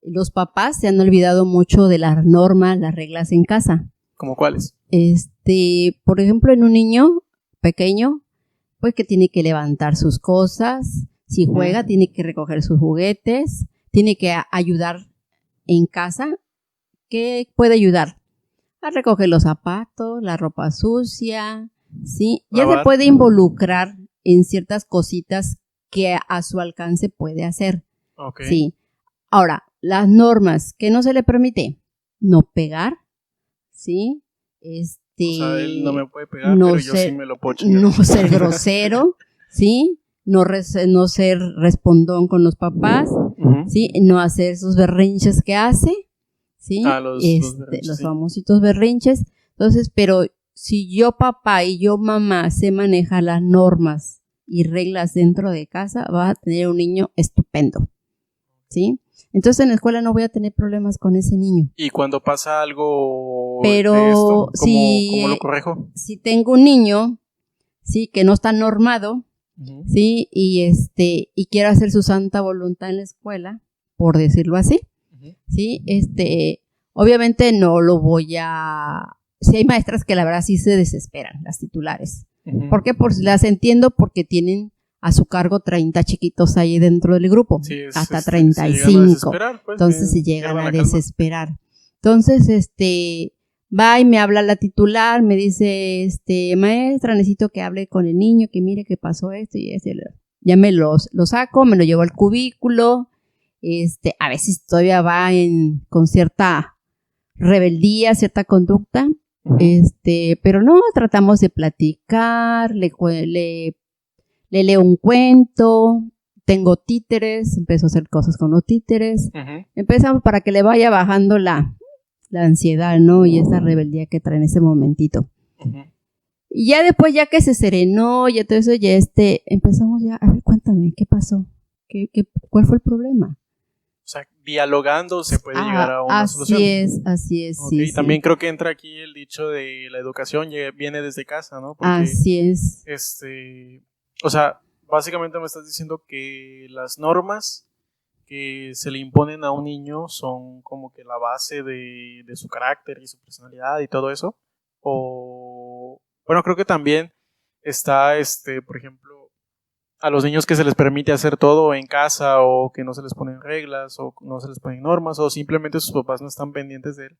los papás se han olvidado mucho de las normas, las reglas en casa. ¿Cómo cuáles? Por ejemplo, en un niño pequeño, pues que tiene que levantar sus cosas, si juega tiene que recoger sus juguetes, tiene que ayudar en casa. ¿Qué puede ayudar? A recoger los zapatos, la ropa sucia, ¿sí? Ya se puede involucrar en ciertas cositas que a su alcance puede hacer. Okay. Sí. Ahora, las normas que no se le permite, no pegar, ¿sí? O sea, él no me puede pegar, pero yo sí me lo puedo chingar. No ser grosero, ¿sí? No ser respondón con los papás, ¿sí? No hacer esos berrinches que hace, ¿sí? Los famositos berrinches. Entonces, pero si yo papá y yo mamá sé manejar las normas y reglas dentro de casa, va a tener un niño estupendo, ¿sí? Entonces en la escuela no voy a tener problemas con ese niño. ¿Y cuando pasa algo pero de esto, ¿cómo lo corrijo? Si tengo un niño, sí, que no está normado, sí, y quiere hacer su santa voluntad en la escuela, por decirlo así, sí, obviamente no lo voy a... Si hay maestras que la verdad sí se desesperan, las titulares. ¿Por qué? Pues las entiendo, porque tienen a su cargo 30 chiquitos ahí dentro del grupo, sí, hasta 35. Pues, entonces se llegan a desesperar. Entonces, va y me habla la titular, me dice, maestra, necesito que hable con el niño, que mire que pasó esto y esto. Ya me lo saco, me lo llevo al cubículo, a veces todavía va con cierta rebeldía, cierta conducta, pero no, tratamos de platicar, le leo un cuento, tengo títeres, empiezo a hacer cosas con los títeres, empezamos para que le vaya bajando la ansiedad, ¿no? Y esa rebeldía que trae en ese momentito. Y ya después, ya que se serenó, ya todo eso, ya empezamos ya, a ver, cuéntame, ¿qué pasó? ¿Cuál fue el problema? O sea, dialogando se puede llegar a una solución. Así es, Okay. Sí. También creo que entra aquí el dicho de la educación viene desde casa, ¿no? Porque, así es. O sea, básicamente me estás diciendo que las normas que se le imponen a un niño son como que la base de su carácter y su personalidad y todo eso. O, bueno, creo que también está, por ejemplo, a los niños que se les permite hacer todo en casa o que no se les ponen reglas o no se les ponen normas o simplemente sus papás no están pendientes de él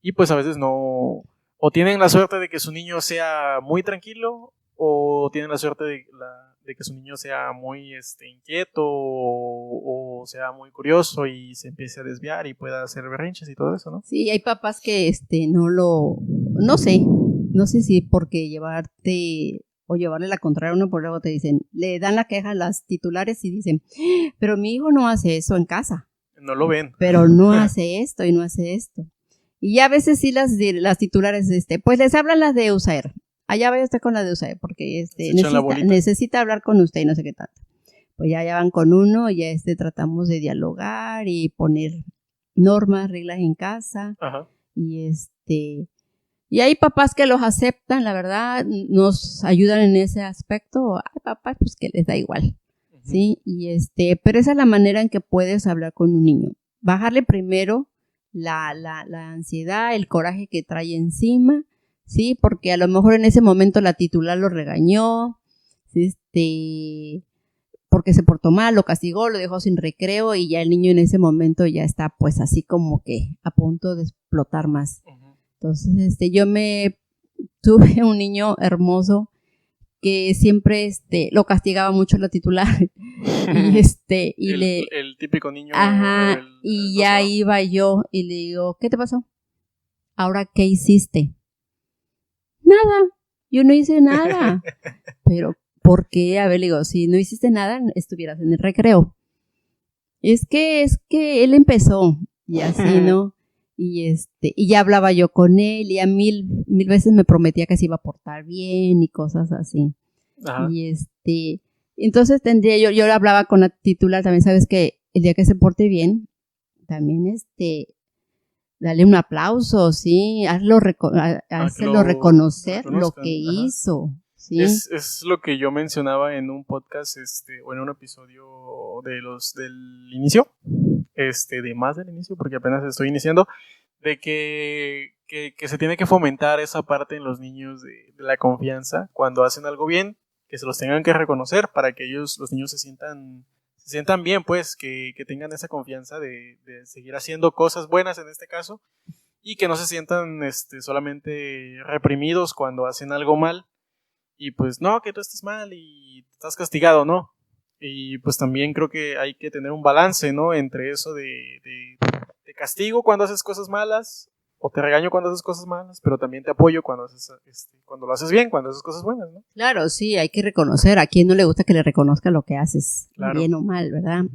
y pues a veces no, o tienen la suerte de que su niño sea muy tranquilo o tienen la suerte de que su niño sea muy inquieto o sea muy curioso y se empiece a desviar y pueda hacer berrinches y todo eso, ¿no? Sí, hay papás que no sé si porque llevarte o llevarle la contraria a uno, por luego te dicen, le dan la queja a las titulares y dicen, pero mi hijo no hace eso en casa. No lo ven. Pero no hace esto y no hace esto. Y ya a veces sí las titulares, pues les hablan las de USAER. Allá vaya usted con la de USAER, porque necesita hablar con usted y no sé qué tanto. Pues ya van con uno, ya tratamos de dialogar y poner normas, reglas en casa. Ajá. Y hay papás que los aceptan, la verdad, nos ayudan en ese aspecto. Hay papás pues que les da igual, ¿sí? Y pero esa es la manera en que puedes hablar con un niño. Bajarle primero la ansiedad, el coraje que trae encima, ¿sí? Porque a lo mejor en ese momento la titular lo regañó, porque se portó mal, lo castigó, lo dejó sin recreo y ya el niño en ese momento ya está pues así como que a punto de explotar más. Entonces, yo tuve un niño hermoso que siempre lo castigaba mucho la titular y el típico niño. Ajá, y ya iba yo y le digo, ¿qué te pasó? ¿Ahora qué hiciste? Nada, yo no hice nada. Pero, ¿por qué? A ver, le digo, si no hiciste nada, estuvieras en el recreo. Es que él empezó y así, ¿no? Y ya hablaba yo con él y a mil veces me prometía que se iba a portar bien y cosas así. Ajá. Y entonces yo le hablaba con la titular, también sabes que el día que se porte bien, también dale un aplauso, ¿sí? Hazlo reconocer lo que hizo, ¿sí? Es lo que yo mencionaba en un podcast, o en un episodio del inicio, de más del inicio, porque apenas estoy iniciando, de que se tiene que fomentar esa parte en los niños de la confianza, cuando hacen algo bien, que se los tengan que reconocer para que los niños se sientan bien, pues, que tengan esa confianza de seguir haciendo cosas buenas en este caso, y que no se sientan solamente reprimidos cuando hacen algo mal, y pues no, que tú estás mal y estás castigado, ¿no? Y pues también creo que hay que tener un balance, ¿no? Entre eso de te castigo cuando haces cosas malas, o te regaño cuando haces cosas malas, pero también te apoyo cuando lo haces bien, cuando haces cosas buenas, ¿no? Claro, sí, hay que reconocer. ¿A quién no le gusta que le reconozca lo que haces? Claro. Bien o mal, ¿verdad?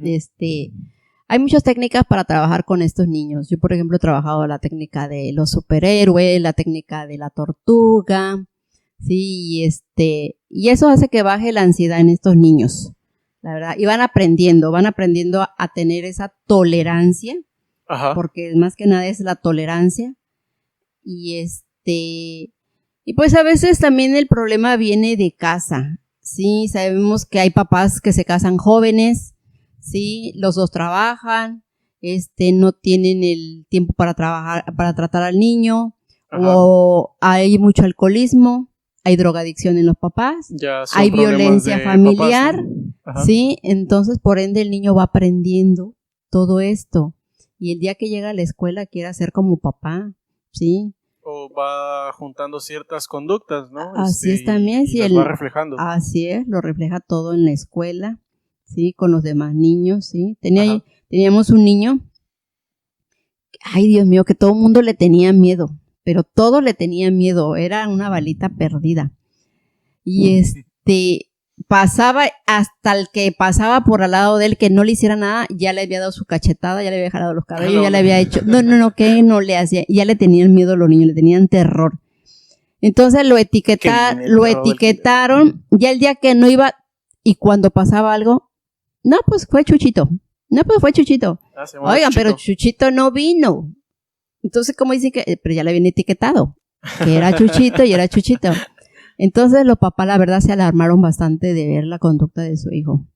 Hay muchas técnicas para trabajar con estos niños. Yo, por ejemplo, he trabajado la técnica de los superhéroes, la técnica de la tortuga, sí, y eso hace que baje la ansiedad en estos niños, la verdad. Y van aprendiendo a tener esa tolerancia. Ajá. Porque más que nada es la tolerancia y pues a veces también el problema viene de casa, sí, sabemos que hay papás que se casan jóvenes, sí, los dos trabajan, no tienen el tiempo para trabajar, para tratar al niño. Ajá. O hay mucho alcoholismo, hay drogadicción en los papás, hay violencia familiar, papás, ¿no? Sí, entonces por ende el niño va aprendiendo todo esto. Y el día que llega a la escuela quiere ser como papá, ¿sí? O va juntando ciertas conductas, ¿no? Así es también. Y las va reflejando. Así es, lo refleja todo en la escuela, ¿sí? Con los demás niños, ¿sí? Teníamos un niño, ay Dios mío, que todo el mundo le tenía miedo, pero todo le tenía miedo, era una balita perdida. Y pasaba, hasta el que pasaba por al lado de él que no le hiciera nada, ya le había dado su cachetada, ya le había jalado los cabellos, ya le había hecho, que no le hacía, ya le tenían miedo a los niños, le tenían terror. Entonces lo etiquetaron, ya el día que no iba, y cuando pasaba algo, no, pues fue Chuchito. Oigan, pero Chuchito no vino. Entonces, ¿cómo dicen que? Pero ya le habían etiquetado, que era Chuchito y era Chuchito. Entonces los papás, la verdad, se alarmaron bastante de ver la conducta de su hijo.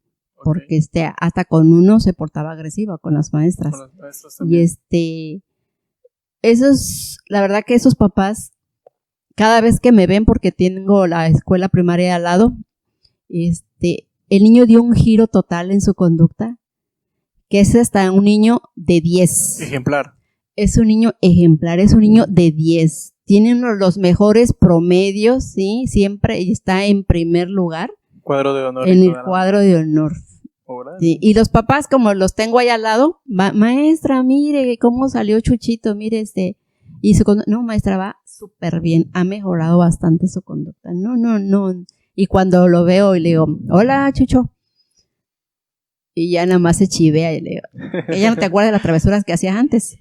Porque hasta con uno se portaba agresiva, con las maestras. Con las maestras también. Y la verdad que esos papás, cada vez que me ven, porque tengo la escuela primaria al lado, el niño dio un giro total en su conducta, que es hasta un niño de 10. Ejemplar. Es un niño ejemplar, es un niño de 10. Tiene uno de los mejores promedios, ¿sí? Siempre está en primer lugar. Cuadro de honor. En el cuadro de honor. Sí. Y los papás, como los tengo ahí al lado, maestra, mire cómo salió Chuchito, mire no, maestra, va súper bien, ha mejorado bastante su conducta. No. Y cuando lo veo y le digo, hola, Chucho. Y ya nada más se chivea y le digo, ella no te acuerdas de las travesuras que hacías antes.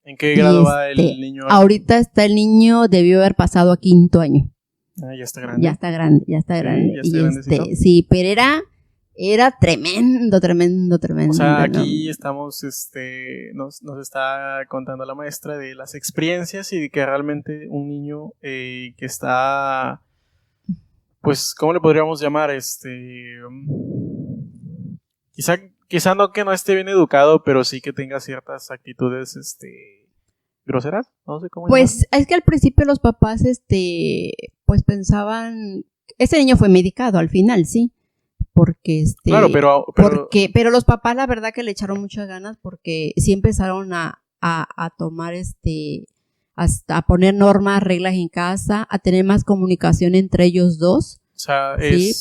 ¿En qué grado va el niño? Ahorita el niño debió haber pasado a 5º año. Ya está grande. Ya está grande. Sí, sí, pero era tremendo. O sea, aquí estamos, nos está contando la maestra de las experiencias y de que realmente un niño que está, pues, ¿cómo le podríamos llamar? Quizá no que no esté bien educado, pero sí que tenga ciertas actitudes, groseras, no sé cómo pues llamarlo. Es que al principio los papás, pues pensaban, este niño fue medicado al final, sí, porque claro, pero los papás la verdad que le echaron muchas ganas porque sí empezaron a tomar hasta a poner normas, reglas en casa, a tener más comunicación entre ellos dos. O sea,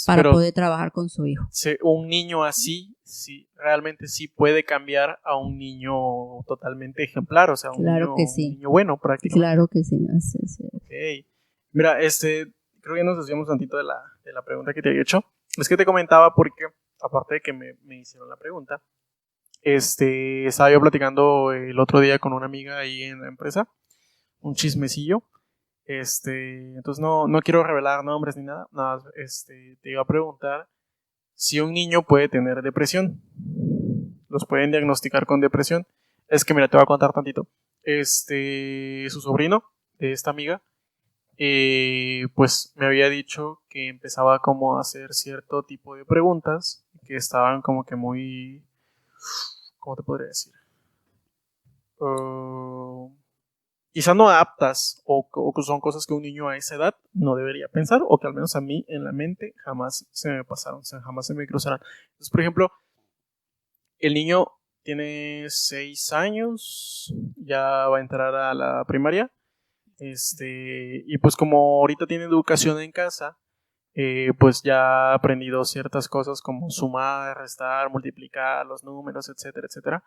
para poder trabajar con su hijo. Un niño así, sí, realmente sí puede cambiar a un niño totalmente ejemplar, o sea, un niño bueno prácticamente. Claro que sí. Okay. Mira, creo que nos desviamos un tantito de la pregunta que te había hecho. Es que te comentaba porque, aparte de que me hicieron la pregunta, estaba yo platicando el otro día con una amiga ahí en la empresa, un chismecillo. Entonces no quiero revelar nombres ni nada más, te iba a preguntar si un niño puede tener depresión. Los pueden diagnosticar con depresión. Es que mira, te voy a contar tantito. Su sobrino de esta amiga, pues me había dicho que empezaba como a hacer cierto tipo de preguntas que estaban como que muy, ¿cómo te podría decir? Quizá no aptas o son cosas que un niño a esa edad no debería pensar, o que al menos a mí en la mente jamás se me pasaron, o sea, jamás se me cruzaron. Entonces, por ejemplo, el niño tiene 6 años, ya va a entrar a la primaria, y pues como ahorita tiene educación en casa, pues ya ha aprendido ciertas cosas como sumar, restar, multiplicar los números, etcétera, etcétera.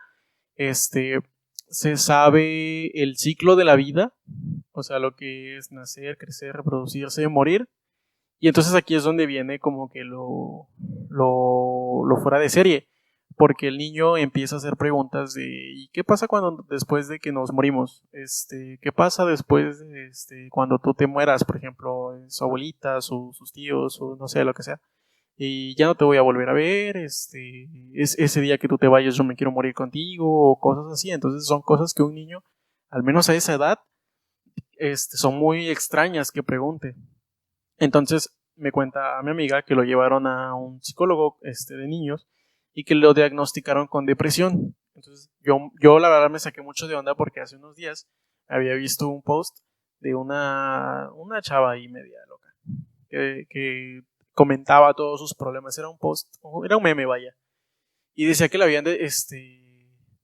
Se sabe el ciclo de la vida, o sea, lo que es nacer, crecer, reproducirse, morir. Y entonces aquí es donde viene como que lo fuera de serie, porque el niño empieza a hacer preguntas de ¿y qué pasa después de que nos morimos? ¿Qué pasa después cuando tú te mueras, por ejemplo, su abuelita, sus tíos, o no sé, lo que sea? Y ya no te voy a volver a ver, ese día que tú te vayas yo me quiero morir contigo, o cosas así. Entonces son cosas que un niño, al menos a esa edad, son muy extrañas que pregunte. Entonces me cuenta a mi amiga que lo llevaron a un psicólogo de niños y que lo diagnosticaron con depresión. Entonces yo la verdad me saqué mucho de onda porque hace unos días había visto un post de una chava ahí media loca que comentaba todos sus problemas. Era un meme, vaya. Y decía que le habían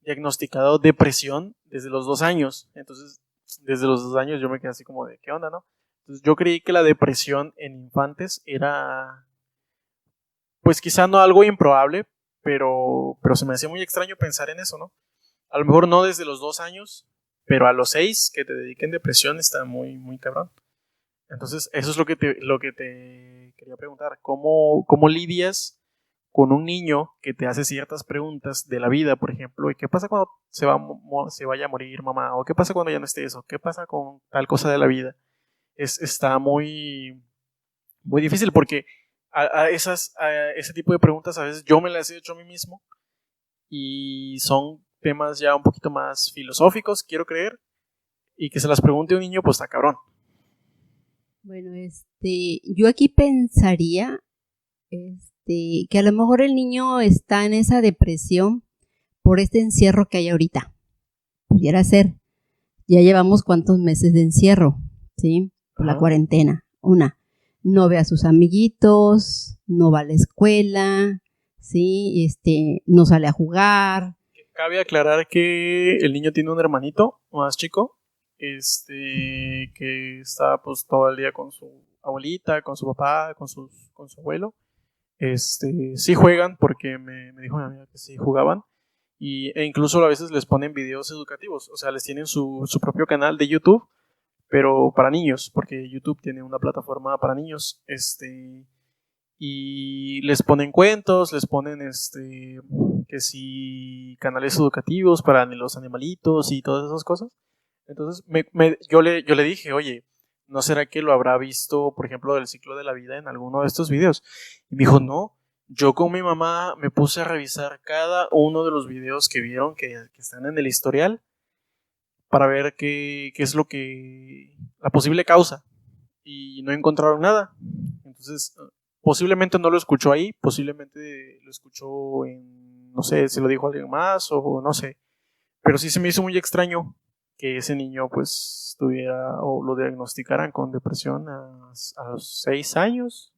diagnosticado depresión desde los 2 años. Entonces, desde los 2 años yo me quedé así como de, ¿qué onda, no? Entonces, yo creí que la depresión en infantes era, pues quizá no algo improbable, pero se me hacía muy extraño pensar en eso, ¿no? A lo mejor no desde los 2 años, pero a los 6 que te dediquen depresión está muy, muy cabrón. Entonces, eso es lo que te quería preguntar. ¿Cómo lidias con un niño que te hace ciertas preguntas de la vida, por ejemplo? ¿Y qué pasa cuando se vaya a morir mamá? ¿O qué pasa cuando ya no esté eso? ¿Qué pasa con tal cosa de la vida? Está muy, muy difícil porque a ese tipo de preguntas a veces yo me las he hecho a mí mismo y son temas ya un poquito más filosóficos, quiero creer, y que se las pregunte un niño, pues está cabrón. Bueno, yo aquí pensaría, que a lo mejor el niño está en esa depresión por este encierro que hay ahorita. Pudiera ser. Ya llevamos cuántos meses de encierro, ¿sí? Por la cuarentena. No ve a sus amiguitos, no va a la escuela, ¿sí? No sale a jugar. Cabe aclarar que el niño tiene un hermanito más chico, que está pues todo el día con su abuelita, con su papá, con su abuelo. Sí juegan, porque me dijo mi amiga que sí jugaban, e incluso a veces les ponen videos educativos, o sea, les tienen su propio canal de YouTube, pero para niños, porque YouTube tiene una plataforma para niños, y les ponen cuentos, les ponen que sí, canales educativos para los animalitos y todas esas cosas. Entonces yo le dije, oye, ¿no será que lo habrá visto, por ejemplo, del ciclo de la vida en alguno de estos videos? Y me dijo, no, yo con mi mamá me puse a revisar cada uno de los videos que vieron que están en el historial para ver qué es la posible causa, y no encontraron nada. Entonces, posiblemente no lo escuchó ahí, posiblemente lo escuchó no sé, se lo dijo a alguien más o no sé, pero sí se me hizo muy extraño que ese niño pues tuviera o lo diagnosticaran con depresión a los 6 años.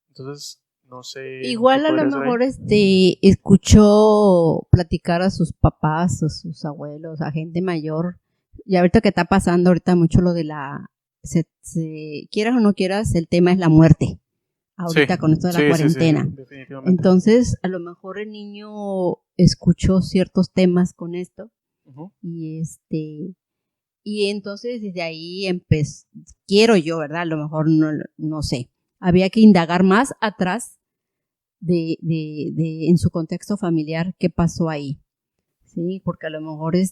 Entonces, no sé. Igual a lo mejor escuchó platicar a sus papás, a sus abuelos, a gente mayor. Y ahorita que está pasando ahorita mucho lo de quieras o no quieras, el tema es la muerte. Ahorita con esto de la cuarentena. Sí, definitivamente. Entonces, a lo mejor el niño escuchó ciertos temas con esto. Uh-huh. Y entonces desde ahí quiero yo, ¿verdad? A lo mejor no sé. Había que indagar más atrás en su contexto familiar qué pasó ahí. Sí, porque a lo mejor el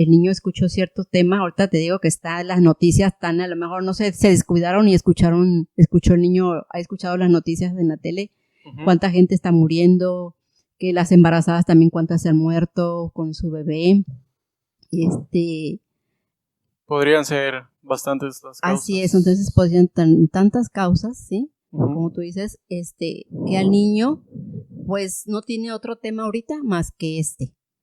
niño escuchó ciertos temas. Ahorita te digo que las noticias están, a lo mejor no sé, se descuidaron y escuchó el niño, ha escuchado las noticias en la tele, uh-huh, cuánta gente está muriendo, que las embarazadas también cuántas se han muerto con su bebé. Podrían ser bastantes las causas. Así es, entonces podrían tantas causas, ¿sí? Uh-huh. Como tú dices, que al niño pues no tiene otro tema ahorita más que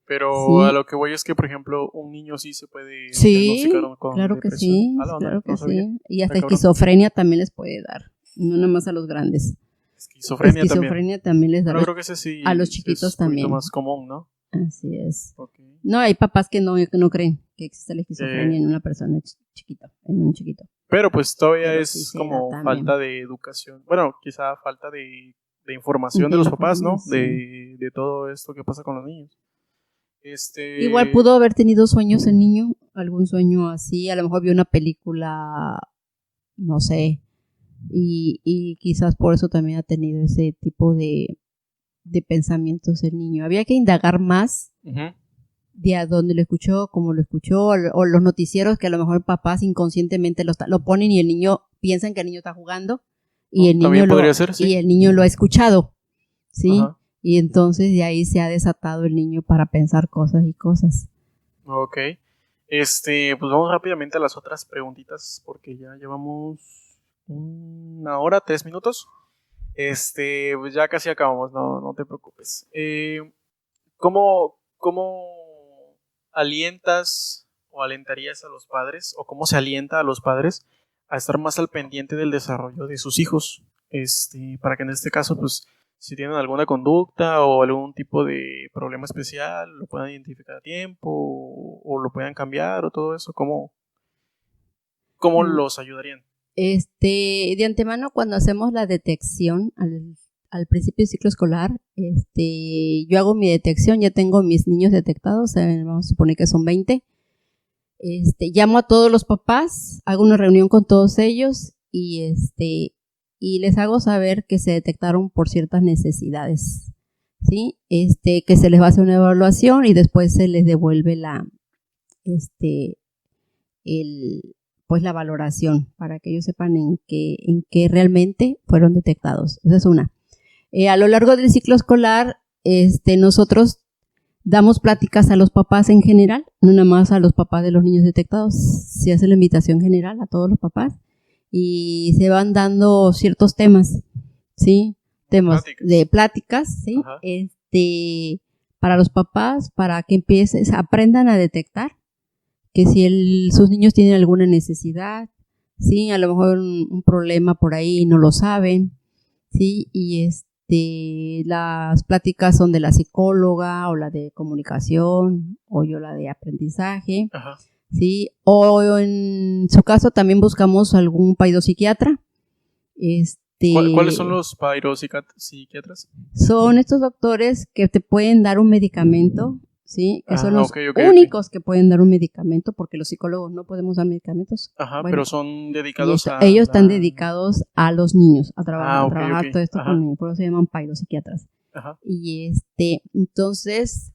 Pero sí, a lo que voy es que, por ejemplo, un niño sí se puede diagnosticar con claro depresión. Que sí, claro que sí. Y hasta esquizofrenia también les puede dar, no nada más a los grandes. Esquizofrenia también les da. Pero creo que ese sí a los chiquitos es también. Un poquito más común, ¿no? Así es. Okay. No, hay papás que no creen que existe la esquizofrenia en una persona chiquita, en un chiquito. Pero pues todavía es como falta de educación. Bueno, quizá falta de información de los papás, ¿no? De todo esto que pasa con los niños. Igual pudo haber tenido sueños el niño, algún sueño así, a lo mejor vio una película, no sé, y quizás por eso también ha tenido ese tipo de pensamientos el niño. Había que indagar más, uh-huh, de a dónde lo escuchó, cómo lo escuchó, o los noticieros que a lo mejor papás inconscientemente lo ponen y el niño piensa que el niño está jugando y el niño y el niño lo ha escuchado, ¿sí? Uh-huh. Y entonces de ahí se ha desatado el niño para pensar cosas y cosas. Ok. Pues vamos rápidamente a las otras preguntitas porque ya llevamos 1 hora, 3 minutos. Pues ya casi acabamos, no te preocupes. ¿Cómo alientas o alentarías a los padres, o cómo se alienta a los padres a estar más al pendiente del desarrollo de sus hijos? Para que en este caso, pues, si tienen alguna conducta o algún tipo de problema especial, lo puedan identificar a tiempo o lo puedan cambiar o todo eso. ¿Cómo los ayudarían? De antemano, cuando hacemos la detección al principio del ciclo escolar, yo hago mi detección, ya tengo mis niños detectados, vamos a suponer que son 20, llamo a todos los papás, hago una reunión con todos ellos y les hago saber que se detectaron por ciertas necesidades, ¿sí? Que se les va a hacer una evaluación y después se les devuelve pues la valoración para que ellos sepan en qué realmente fueron detectados. Esa es una. A lo largo del ciclo escolar, nosotros damos pláticas a los papás en general, no nada más a los papás de los niños detectados. Se hace la invitación general a todos los papás y se van dando ciertos temas, ¿sí? Temas de pláticas, ¿sí? Para los papás, para que aprendan a detectar que si sus niños tienen alguna necesidad, ¿sí? A lo mejor un problema por ahí y no lo saben, ¿sí? Y las pláticas son de la psicóloga o la de comunicación o yo la de aprendizaje, ajá, ¿sí? O en su caso también buscamos algún paidopsiquiatra. ¿Cuáles son los paidopsiquiatras? Son estos doctores que te pueden dar un medicamento, ¿sí? Que son los únicos que pueden dar un medicamento, porque los psicólogos no podemos dar medicamentos. Ajá, bueno, pero son dedicados ellos están dedicados a los niños, a trabajar todo esto con niños, por eso se llaman paidopsiquiatras. Ajá. Y entonces,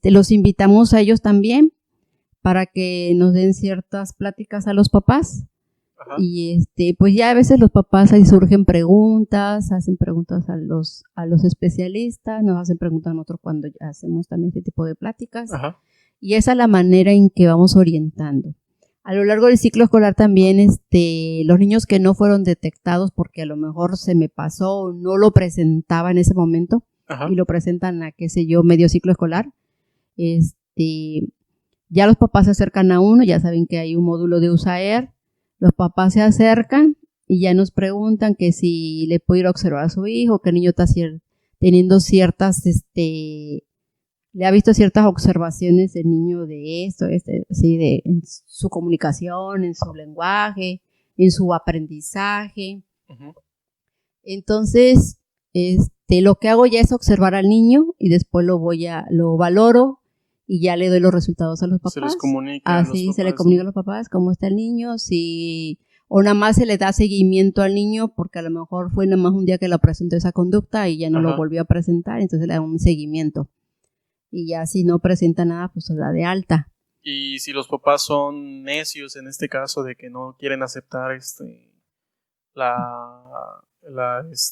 los invitamos a ellos también para que nos den ciertas pláticas a los papás. Ajá. Y pues ya a veces los papás ahí surgen preguntas, hacen preguntas a los especialistas, nos hacen preguntas a nosotros cuando hacemos también este tipo de pláticas. Ajá. Y esa es la manera en que vamos orientando. A lo largo del ciclo escolar también los niños que no fueron detectados porque a lo mejor se me pasó o no lo presentaba en ese momento, ajá, y lo presentan a medio ciclo escolar, ya los papás se acercan a uno, ya saben que hay un módulo de USAER. Los papás se acercan y ya nos preguntan que si le puedo ir a observar a su hijo, que el niño está teniendo ciertas, le ha visto ciertas observaciones el niño de esto, sí, en su comunicación, en su lenguaje, en su aprendizaje. Uh-huh. Entonces, lo que hago ya es observar al niño y después lo valoro y ya le doy los resultados a los papás. Se les comunica a los papás. Se le comunica a los papás cómo está el niño, o nada más se le da seguimiento al niño porque a lo mejor fue nada más un día que lo presentó esa conducta y ya no, ajá, lo volvió a presentar, entonces le da un seguimiento. Y ya si no presenta nada, pues se da de alta. Y si los papás son necios en este caso de que no quieren aceptar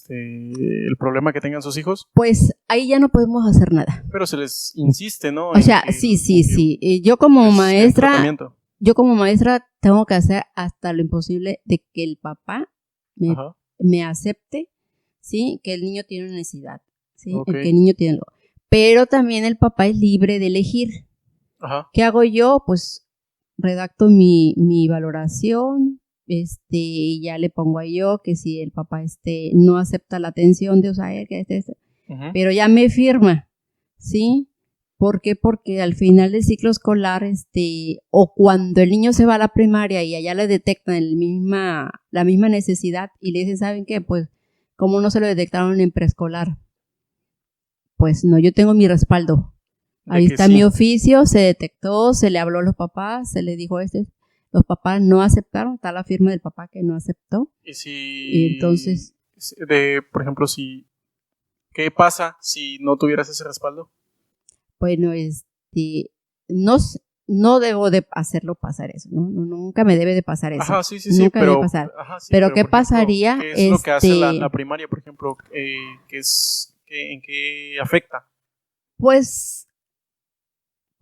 el problema que tengan sus hijos, pues ahí ya no podemos hacer nada. Pero se les insiste, ¿no? O sea, sí. Yo como maestra tengo que hacer hasta lo imposible de que el papá me acepte, ¿sí? Que el niño tiene una necesidad, ¿sí? Okay. Que el niño tiene algo. Pero también el papá es libre de elegir. Ajá. ¿Qué hago yo? Pues redacto mi valoración, y ya le pongo a yo que si el papá no acepta la atención de USAER, uh-huh, pero ya me firma, ¿sí? ¿Por qué? Porque al final del ciclo escolar, o cuando el niño se va a la primaria y allá le detectan la misma necesidad y le dicen, ¿saben qué? Pues, ¿cómo no se lo detectaron en preescolar? Pues no, yo tengo mi respaldo. Ahí está mi oficio, se detectó, se le habló a los papás, se le dijo los papás no aceptaron, está la firma del papá que no aceptó. Y entonces, por ejemplo, ¿qué pasa si no tuvieras ese respaldo? Bueno, no debo de hacerlo pasar eso, ¿no? Nunca me debe de pasar eso. Ajá, sí, nunca debe pasar. Ajá, sí, pero ¿qué pasaría? ¿Qué es lo que hace la primaria, por ejemplo? ¿En qué afecta? Pues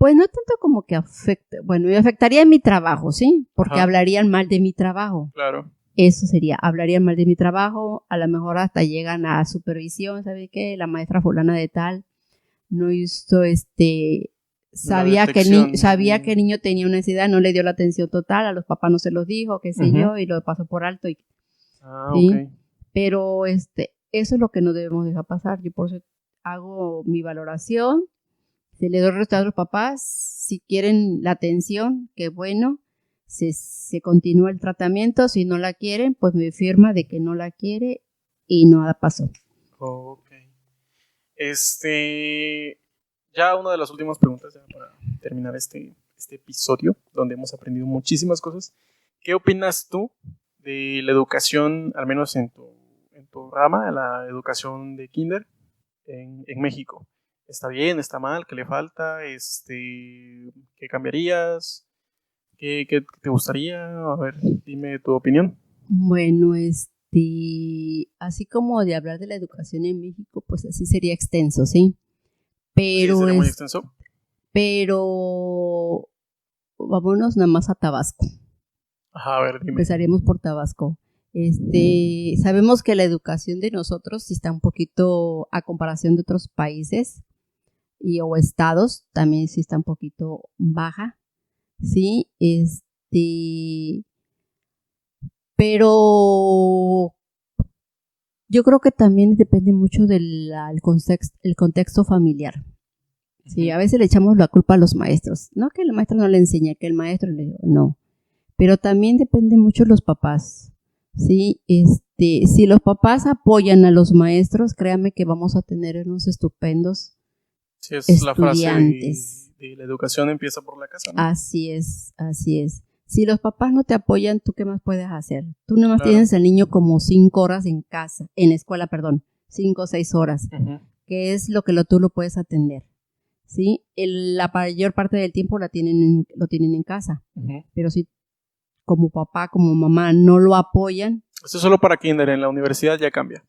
no tanto como que afecte. Bueno, me afectaría en mi trabajo, ¿sí? Porque ajá, hablarían mal de mi trabajo. Claro. Eso sería, hablarían mal de mi trabajo, a lo mejor hasta llegan a supervisión, ¿sabe qué? La maestra fulana de tal no hizo sabía que el niño tenía una necesidad, no le dio la atención total, a los papás no se los dijo, qué sé uh-huh, yo, y lo pasó por alto. ¿Sí? Okay. Pero eso es lo que no debemos dejar pasar. Yo por eso hago mi valoración, se le doy el resultado a los papás, si quieren la atención, qué bueno, se continúa el tratamiento, si no la quieren, pues me firma de que no la quiere y nada pasó. Ok. Ya una de las últimas preguntas ya para terminar este este episodio donde hemos aprendido muchísimas cosas. ¿Qué opinas tú de la educación, al menos en tu rama, la educación de kinder en México? ¿Está bien? ¿Está mal? ¿Qué le falta? ¿Qué cambiarías? ¿Qué te gustaría? A ver, dime tu opinión. Bueno, así como de hablar de la educación en México, pues así sería extenso, ¿sí? Sí, Pero sería muy extenso. pero vámonos nada más a Tabasco. Ajá, a ver, dime. Empezaríamos por Tabasco. Sabemos que la educación de nosotros sí está un poquito, a comparación de otros países o estados, también sí está un poquito baja, ¿sí? Pero yo creo que también depende mucho del el contexto familiar. Sí, a veces le echamos la culpa a los maestros. No que el maestro no le enseña, que el maestro le... No. Pero también depende mucho de los papás. Sí, si los papás apoyan a los maestros, créanme que vamos a tener unos estupendos Sí, es estudiantes. La frase de la educación empieza por la casa, ¿no? Así es, así es. Si los papás no te apoyan, ¿tú qué más puedes hacer? Tú nada más Claro. tienes al niño como 5 horas en casa, en la escuela, perdón, 5 o 6 horas, que es lo que tú lo puedes atender. ¿Sí? La mayor parte del tiempo lo tienen en casa. Pero si como papá, como mamá no lo apoyan... Esto es solo para kinder, en la universidad ya cambia.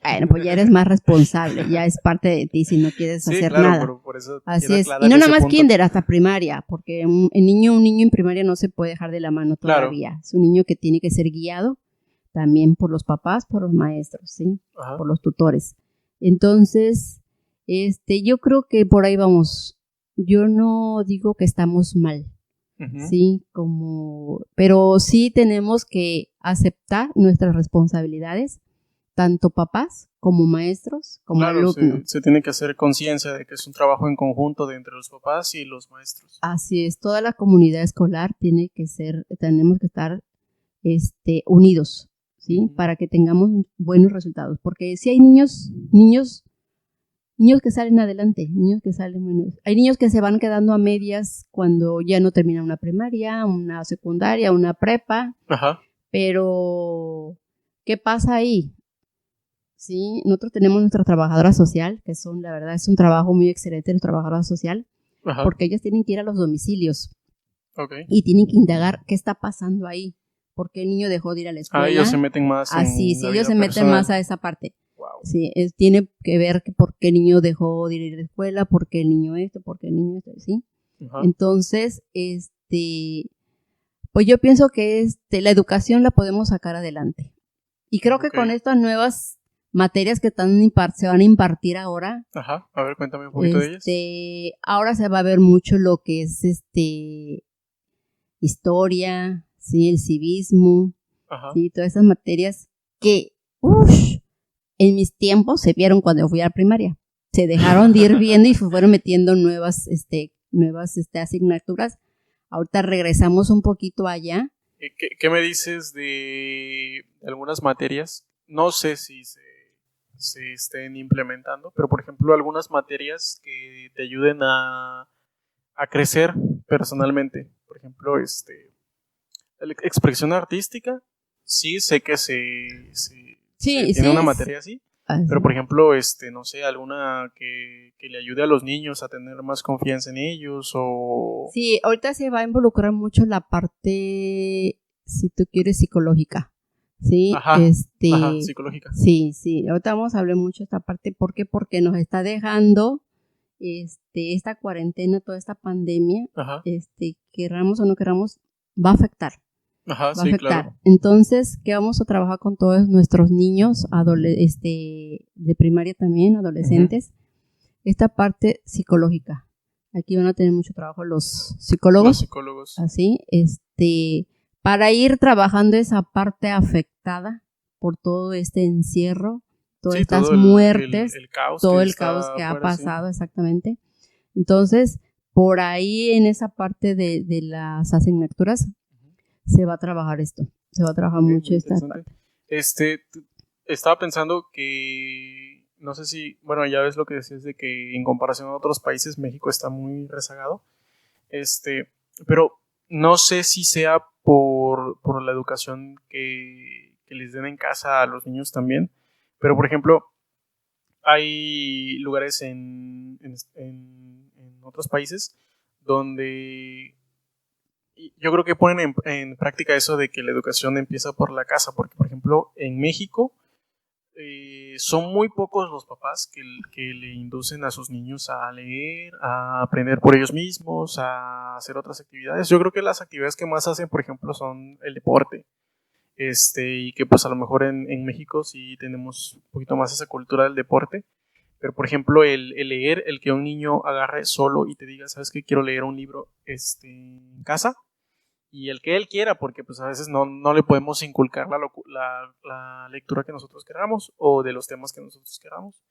Bueno, pues ya eres más responsable, ya es parte de ti si no quieres hacer claro, nada. pero por eso así es. Y no nada más kinder, hasta primaria, porque un niño en primaria no se puede dejar de la mano todavía. Claro. Es un niño que tiene que ser guiado también por los papás, por los maestros, ¿sí? Ajá. Por los tutores. Entonces, yo creo que por ahí vamos. Yo no digo que estamos mal, sí, pero sí tenemos que aceptar nuestras responsabilidades, tanto papás como maestros, como alumnos. Se tiene que hacer conciencia de que es un trabajo en conjunto de entre los papás y los maestros. Así es, toda la comunidad escolar tenemos que estar unidos, ¿sí? Para que tengamos buenos resultados, porque si hay niños que salen adelante, niños que salen buenos. Hay niños que se van quedando a medias cuando ya no terminan una primaria, una secundaria, una prepa. Ajá. Pero, ¿qué pasa ahí? Sí, nosotros tenemos nuestra trabajadora social, que la verdad, es un trabajo muy excelente, la trabajadora social, ajá, porque ellos tienen que ir a los domicilios. Okay. Y tienen que indagar qué está pasando ahí, por qué el niño dejó de ir a la escuela. Ellos se meten más así, sí, ellos se meten más a esa parte. Wow. Sí, tiene que ver por qué el niño dejó de ir a la escuela, por qué el niño por qué el niño ¿sí? Ajá. Entonces, pues yo pienso que la educación la podemos sacar adelante. Y creo que con estas nuevas materias que se van a impartir ahora. Ajá, a ver, cuéntame un poquito de ellas. Ahora se va a ver mucho lo que es historia, sí, el civismo, ajá, sí, todas esas materias que, en mis tiempos se vieron cuando fui a la primaria. Se dejaron de ir viendo y fueron metiendo nuevas asignaturas. Ahorita regresamos un poquito allá. ¿Qué me dices de algunas materias? No sé si se estén implementando, pero por ejemplo algunas materias que te ayuden a crecer personalmente. Por ejemplo, la expresión artística, sí sé que tiene una materia así, pero por ejemplo, no sé, alguna que le ayude a los niños a tener más confianza en ellos o... Sí, ahorita se va a involucrar mucho la parte, si tú quieres, psicológica. Sí, ajá, psicológica. Sí, ahorita vamos a hablar mucho de esta parte. ¿Por qué? Porque nos está dejando esta cuarentena, toda esta pandemia, ajá, querramos o no queramos, va a afectar. Ajá, va a afectar. Claro. Entonces, ¿qué vamos a trabajar con todos nuestros niños, de primaria también, adolescentes? Uh-huh. Esta parte psicológica. Aquí van a tener mucho trabajo los psicólogos. Los psicólogos. Así, para ir trabajando esa parte afectada por todo este encierro, todas estas muertes, el caos todo el caos que ha pasado, sí, exactamente. Entonces, por ahí en esa parte de las asignaturas se va a trabajar esto, se va a trabajar mucho esta parte. Estaba pensando que, no sé si, bueno, ya ves lo que decías de que en comparación a otros países, México está muy rezagado. pero no sé si sea por la educación que les den en casa a los niños también, pero por ejemplo, hay lugares en otros países donde yo creo que ponen en práctica eso de que la educación empieza por la casa, porque por ejemplo en México son muy pocos los papás que le inducen a sus niños a leer, a aprender por ellos mismos, a hacer otras actividades. Yo creo que las actividades que más hacen, por ejemplo, son el deporte. Y que pues a lo mejor en México sí tenemos un poquito más esa cultura del deporte. Pero por ejemplo, el leer, el que un niño agarre solo y te diga, ¿sabes qué? Quiero leer un libro en casa. Y el que él quiera, porque pues a veces no le podemos inculcar la lectura que nosotros queramos o de los temas que nosotros queramos.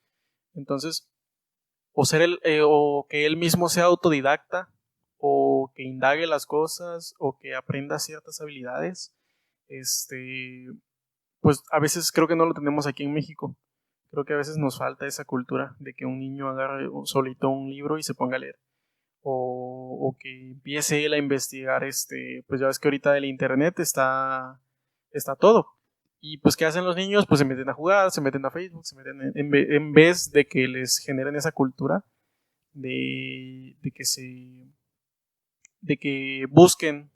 Entonces, o que él mismo sea autodidacta, o que indague las cosas, o que aprenda ciertas habilidades, pues a veces creo que no lo tenemos aquí en México. Creo que a veces nos falta esa cultura de que un niño agarre solito un libro y se ponga a leer. O que empiece él a investigar, pues ya ves que ahorita el internet está todo. Y pues, ¿qué hacen los niños? Pues se meten a jugar, se meten a Facebook, se meten en vez de que les generen esa cultura de que busquen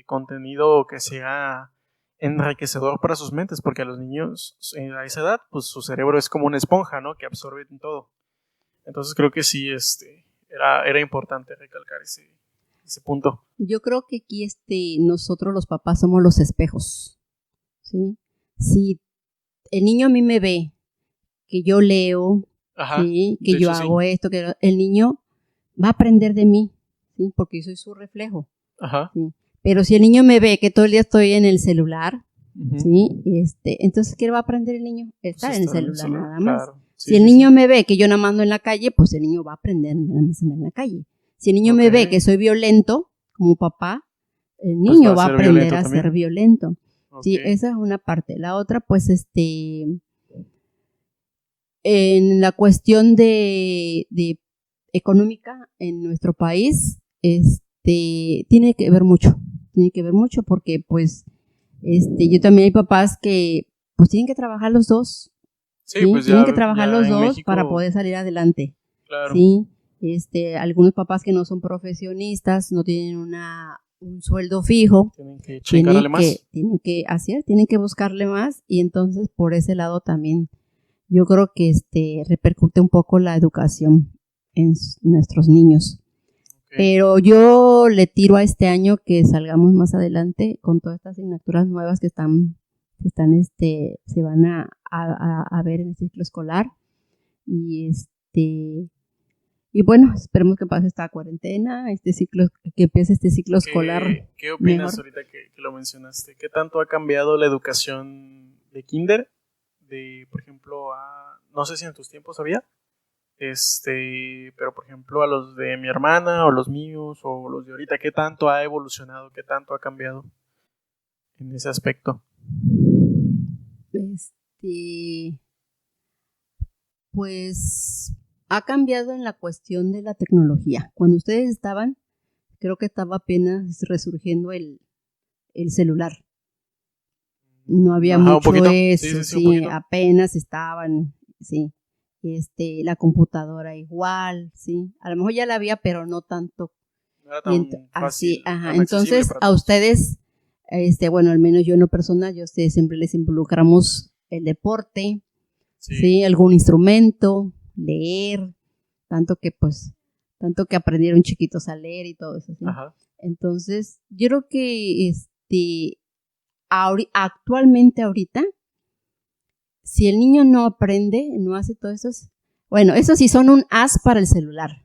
contenido que sea enriquecedor para sus mentes, porque a los niños a esa edad, pues su cerebro es como una esponja, ¿no? Que absorbe todo. Entonces creo que sí, era importante recalcar ese punto. Yo creo que aquí nosotros los papás somos los espejos, ¿sí? Si el niño a mí me ve que yo leo, Ajá, ¿sí? Que yo hago esto, que el niño va a aprender de mí, ¿sí? Porque yo soy su reflejo. Ajá. ¿Sí? Pero si el niño me ve que todo el día estoy en el celular, ¿sí? Entonces, ¿qué va a aprender el niño? Estar en el celular nada más. Claro. Sí, si el niño me ve que yo nada más ando en la calle, pues el niño va a aprender nada más andar en la calle. Si el niño me ve que soy violento como papá, el niño pues va a aprender a ser violento. Sí, esa es una parte. La otra, pues, en la cuestión de económica en nuestro país, tiene que ver mucho porque, pues, yo también hay papás que, pues, tienen que trabajar los dos. Sí, pues tienen que trabajar los dos México, para poder salir adelante. Claro. Sí, algunos papás que no son profesionistas, no tienen un sueldo fijo, tienen que chingarle más. Tienen que buscarle más, y entonces por ese lado también yo creo que repercute un poco la educación en nuestros niños. Okay. Pero yo le tiro a este año que salgamos más adelante con todas estas asignaturas nuevas que se van a ver en el ciclo escolar, y bueno, esperemos que pase esta cuarentena, que empiece este ciclo escolar. ¿Qué opinas mejor? Ahorita que lo mencionaste? ¿Qué tanto ha cambiado la educación de kinder? Por ejemplo, no sé si en tus tiempos había, pero por ejemplo a los de mi hermana o los míos o los de ahorita, ¿qué tanto ha evolucionado? ¿Qué tanto ha cambiado en ese aspecto? Pues ha cambiado en la cuestión de la tecnología. Cuando ustedes estaban, creo que estaba apenas resurgiendo el celular. No había mucho eso, sí, apenas estaban, sí. La computadora igual, sí. A lo mejor ya la había, pero no tanto. No era tan fácil, ajá. Entonces, a ustedes, bueno, al menos yo en lo personal, yo a ustedes siempre les involucramos el deporte, sí, algún instrumento, leer, tanto que aprendieron chiquitos a leer y todo eso, ¿sí? Ajá. Entonces, yo creo que actualmente ahorita, si el niño no aprende, no hace todo eso, bueno, eso sí son un as para el celular,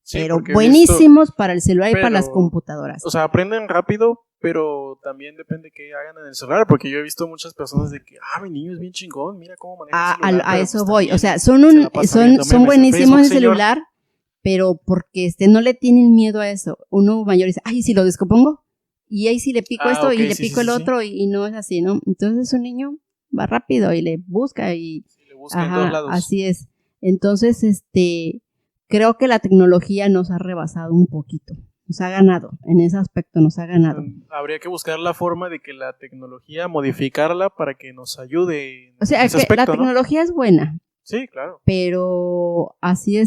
sí, pero buenísimos para el celular y para las computadoras. O sea, aprenden rápido, pero también depende qué hagan en el celular, porque yo he visto muchas personas de que, mi niño es bien chingón, mira cómo maneja el celular. A eso pues voy, o sea, son buenísimos en el celular, pero porque no le tienen miedo a eso. Uno mayor dice, si lo descompongo, y ahí sí le pico esto, y le pico el otro, y no es así, ¿no? Entonces un niño va rápido y le busca y le busca en todos lados. Así es. Entonces, creo que la tecnología nos ha rebasado un poquito. nos ha ganado, en ese aspecto nos ha ganado. Habría que buscar la forma de que la tecnología, modificarla para que nos ayude en O sea, ese que aspecto, la tecnología es buena, Sí, claro. pero así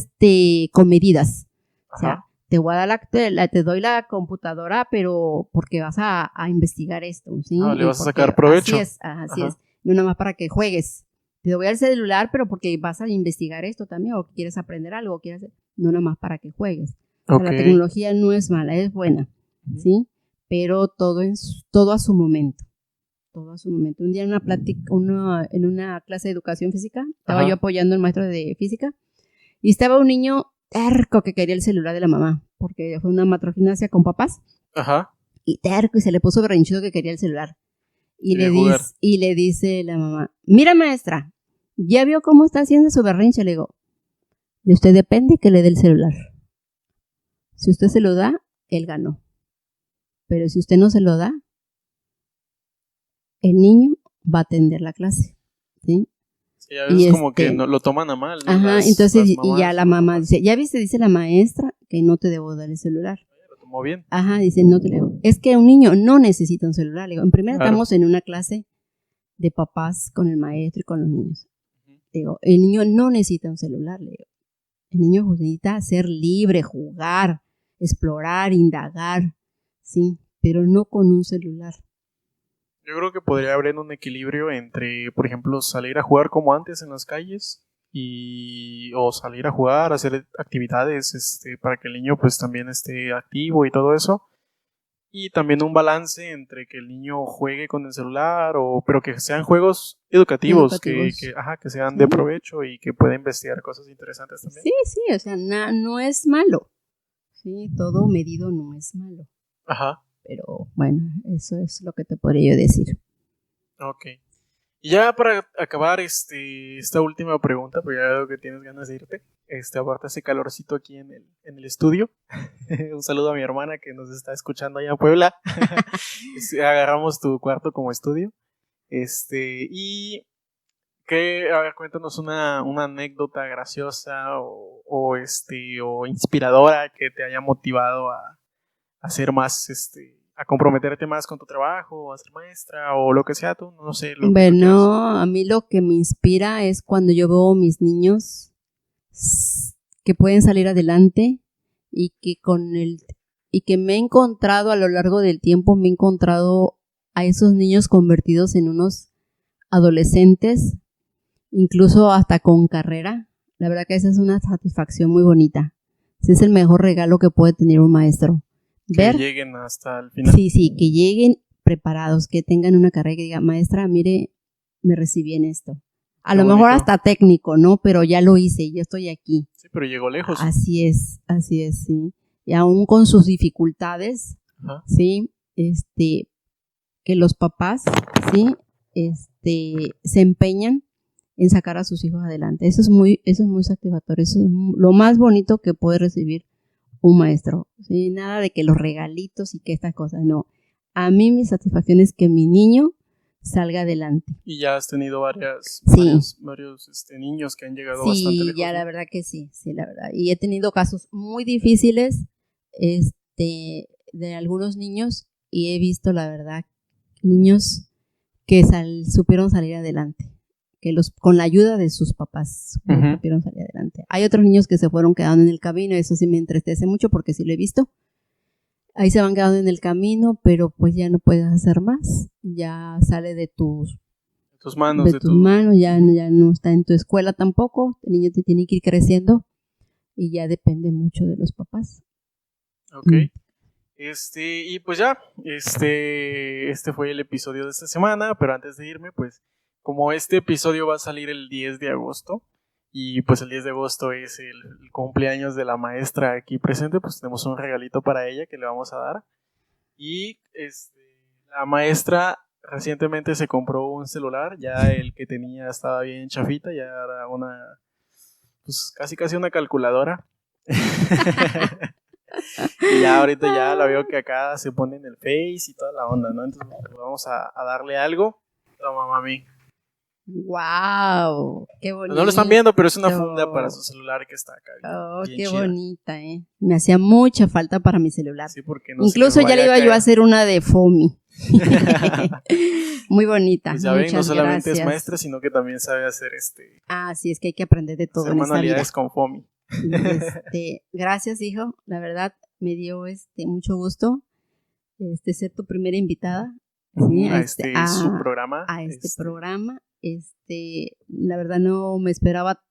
con medidas. O sea, Ajá. te voy a dar te doy la computadora, pero porque vas a investigar esto, ¿sí? Le vas a Porque sacar provecho. Así es. No nada más para que juegues. Te doy el celular, pero porque vas a investigar esto también, o quieres aprender algo, no nada más para que juegues. O sea, la tecnología no es mala, es buena, ¿sí? Pero todo a su momento. Todo a su momento. Un día en una plática, en una clase de educación física, estaba yo apoyando al maestro de física, y estaba un niño terco que quería el celular de la mamá, porque fue una matrogimnasia con papás. Ajá. Y terco, y se le puso berrinchudo que quería el celular. Y le dice la mamá, mira maestra, ¿ya vio cómo está haciendo su berrinche? Le digo, de usted depende que le dé el celular. Si usted se lo da, él ganó. Pero si usted no se lo da, el niño va a atender la clase, ¿sí? Sí, a veces como que no, lo toman a mal, ¿no? Ajá, entonces, y ya la mamá dice, ya viste, dice la maestra que no te debo dar el celular. Lo tomó bien. Ajá, dice, no te debo. Es que un niño no necesita un celular. Le digo, en primera estamos en una clase de papás con el maestro y con los niños. Digo, el niño no necesita un celular, le digo. El niño necesita ser libre, jugar, explorar, indagar, sí, pero no con un celular. Yo creo que podría haber un equilibrio entre, por ejemplo, salir a jugar como antes en las calles o salir a jugar, hacer actividades para que el niño pues también esté activo y todo eso. Y también un balance entre que el niño juegue con el celular, pero que sean juegos educativos. Que sean de provecho y que pueda investigar cosas interesantes también. Sí, o sea, no es malo. Sí, todo medido no es malo. Ajá. Pero bueno, eso es lo que te podría yo decir. Ok. Y ya para acabar esta última pregunta, porque ya veo que tienes ganas de irte. Aparte hace calorcito aquí en el estudio. Un saludo a mi hermana que nos está escuchando allá en Puebla. Agarramos tu cuarto como estudio. Y a ver, cuéntanos una anécdota graciosa o inspiradora que te haya motivado a hacer más, a comprometerte más con tu trabajo, a ser maestra o lo que sea tú, no sé. Bueno, a mí lo que me inspira es cuando yo veo a mis niños que pueden salir adelante y que me he encontrado a lo largo del tiempo, me he encontrado a esos niños convertidos en unos adolescentes, incluso hasta con carrera. La verdad que esa es una satisfacción muy bonita. Ese es el mejor regalo que puede tener un maestro. Que lleguen hasta el final. Sí, que lleguen preparados, que tengan una carrera que diga, maestra, mire, me recibí en esto. A lo mejor hasta técnico, ¿no? Pero ya lo hice, ya estoy aquí. Sí, pero llegó lejos. Así es, sí. Y aún con sus dificultades, sí, que los papás, sí, se empeñan en sacar a sus hijos adelante. Eso es muy satisfactorio. Eso es lo más bonito que puede recibir un maestro. ¿Sí? Nada de que los regalitos y que estas cosas, no. A mí mi satisfacción es que mi niño salga adelante. Y ya has tenido varios niños que han llegado bastante lejos. Sí, ya la verdad que sí, la verdad. Y he tenido casos muy difíciles de algunos niños y he visto, la verdad, niños que supieron salir adelante, que con la ayuda de sus papás supieron salir adelante. Hay otros niños que se fueron quedando en el camino, eso sí me entristece mucho porque sí lo he visto. Ahí se van quedando en el camino, pero pues ya no puedes hacer más, ya sale de tus manos, ya no está en tu escuela tampoco, el niño te tiene que ir creciendo y ya depende mucho de los papás. Ok. Y pues ya, este fue el episodio de esta semana, pero antes de irme, pues como este episodio va a salir el 10 de agosto y pues el 10 de agosto es el cumpleaños de la maestra aquí presente, pues tenemos un regalito para ella que le vamos a dar. Y la maestra recientemente se compró un celular, ya el que tenía estaba bien chafita, ya era pues casi una calculadora. Y ya ahorita ya la veo que acá se pone en el Face y toda la onda, ¿no? Entonces pues, vamos a darle algo. Toma, mami. ¡Wow! ¡Qué bonito! No lo están viendo, pero es una funda para su celular que está acá. Oh, bien qué chida. bonita, ¿eh? Me hacía mucha falta para mi celular. Sí, porque no Incluso ya le iba yo a hacer una de Fomi. Muy bonita. Pues ya ven, no solamente gracias. es maestra, sino que también sabe hacer sí, es que hay que aprender de todo hacer en esta vida. manualidades con Fomi. Gracias, hijo. La verdad, me dio mucho gusto ser tu primera invitada. ¿sí? A su programa. A programa. La verdad no me esperaba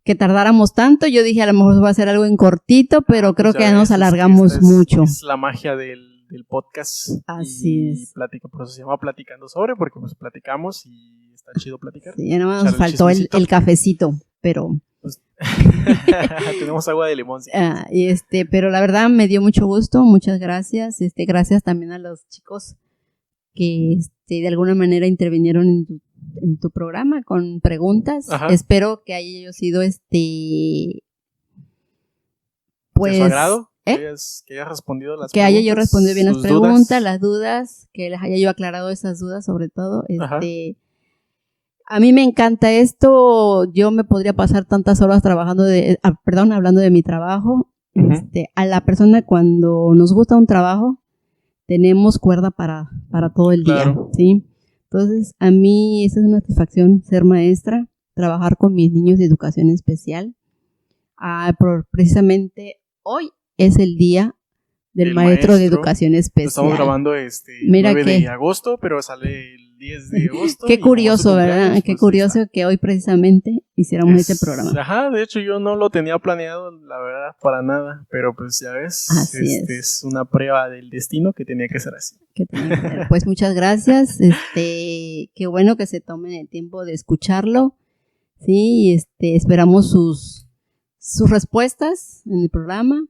que tardáramos tanto. Yo dije, a lo mejor va a ser algo en cortito, pero creo que ya nos alargamos mucho. Es la magia del podcast. Así es. Por eso se llama Platicando Sobre, porque pues platicamos y está chido platicar. Sí, ya no nos faltó el cafecito, pero... Pues, tenemos agua de limón. Sí. Pero la verdad me dio mucho gusto, muchas gracias. Gracias también a los chicos que de alguna manera intervinieron en tu programa con preguntas. Ajá. Espero que haya sido pues, ¿de su agrado? Que haya respondido las que preguntas, haya yo respondido bien las preguntas, las dudas, que les haya yo aclarado esas dudas sobre todo. A mí me encanta esto. Yo me podría pasar tantas horas trabajando hablando de mi trabajo. Uh-huh. A la persona, cuando nos gusta un trabajo, tenemos cuerda para todo el día, ¿sí? Entonces, a mí esa es una satisfacción, ser maestra, trabajar con mis niños de educación especial. Precisamente hoy es el día del maestro de educación especial. Estamos grabando 9 de agosto, pero sale el 10 de agosto. Qué curioso, ¿verdad? Qué curioso que hoy precisamente hiciéramos este programa. Ajá, de hecho yo no lo tenía planeado, la verdad, para nada, pero pues ya ves, es una prueba del destino que tenía que ser así. Pues muchas gracias, qué bueno que se tomen el tiempo de escucharlo, sí, esperamos sus respuestas en el programa.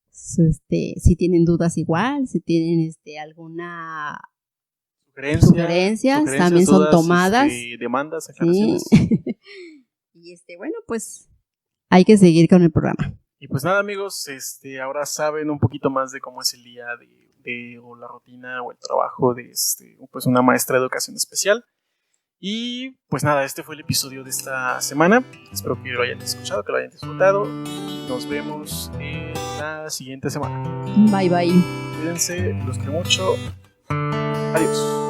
Si tienen dudas igual, si tienen alguna sugerencias también dudas, son tomadas. Demandas, aclaraciones. Sí. Y bueno, pues hay que seguir con el programa. Y pues nada, amigos, ahora saben un poquito más de cómo es el día o la rutina o el trabajo de pues una maestra de educación especial. Y pues nada, este fue el episodio de esta semana. Espero que lo hayan escuchado, que lo hayan disfrutado. Y nos vemos en la siguiente semana. Bye, bye. Cuídense, los quiero mucho. Adiós.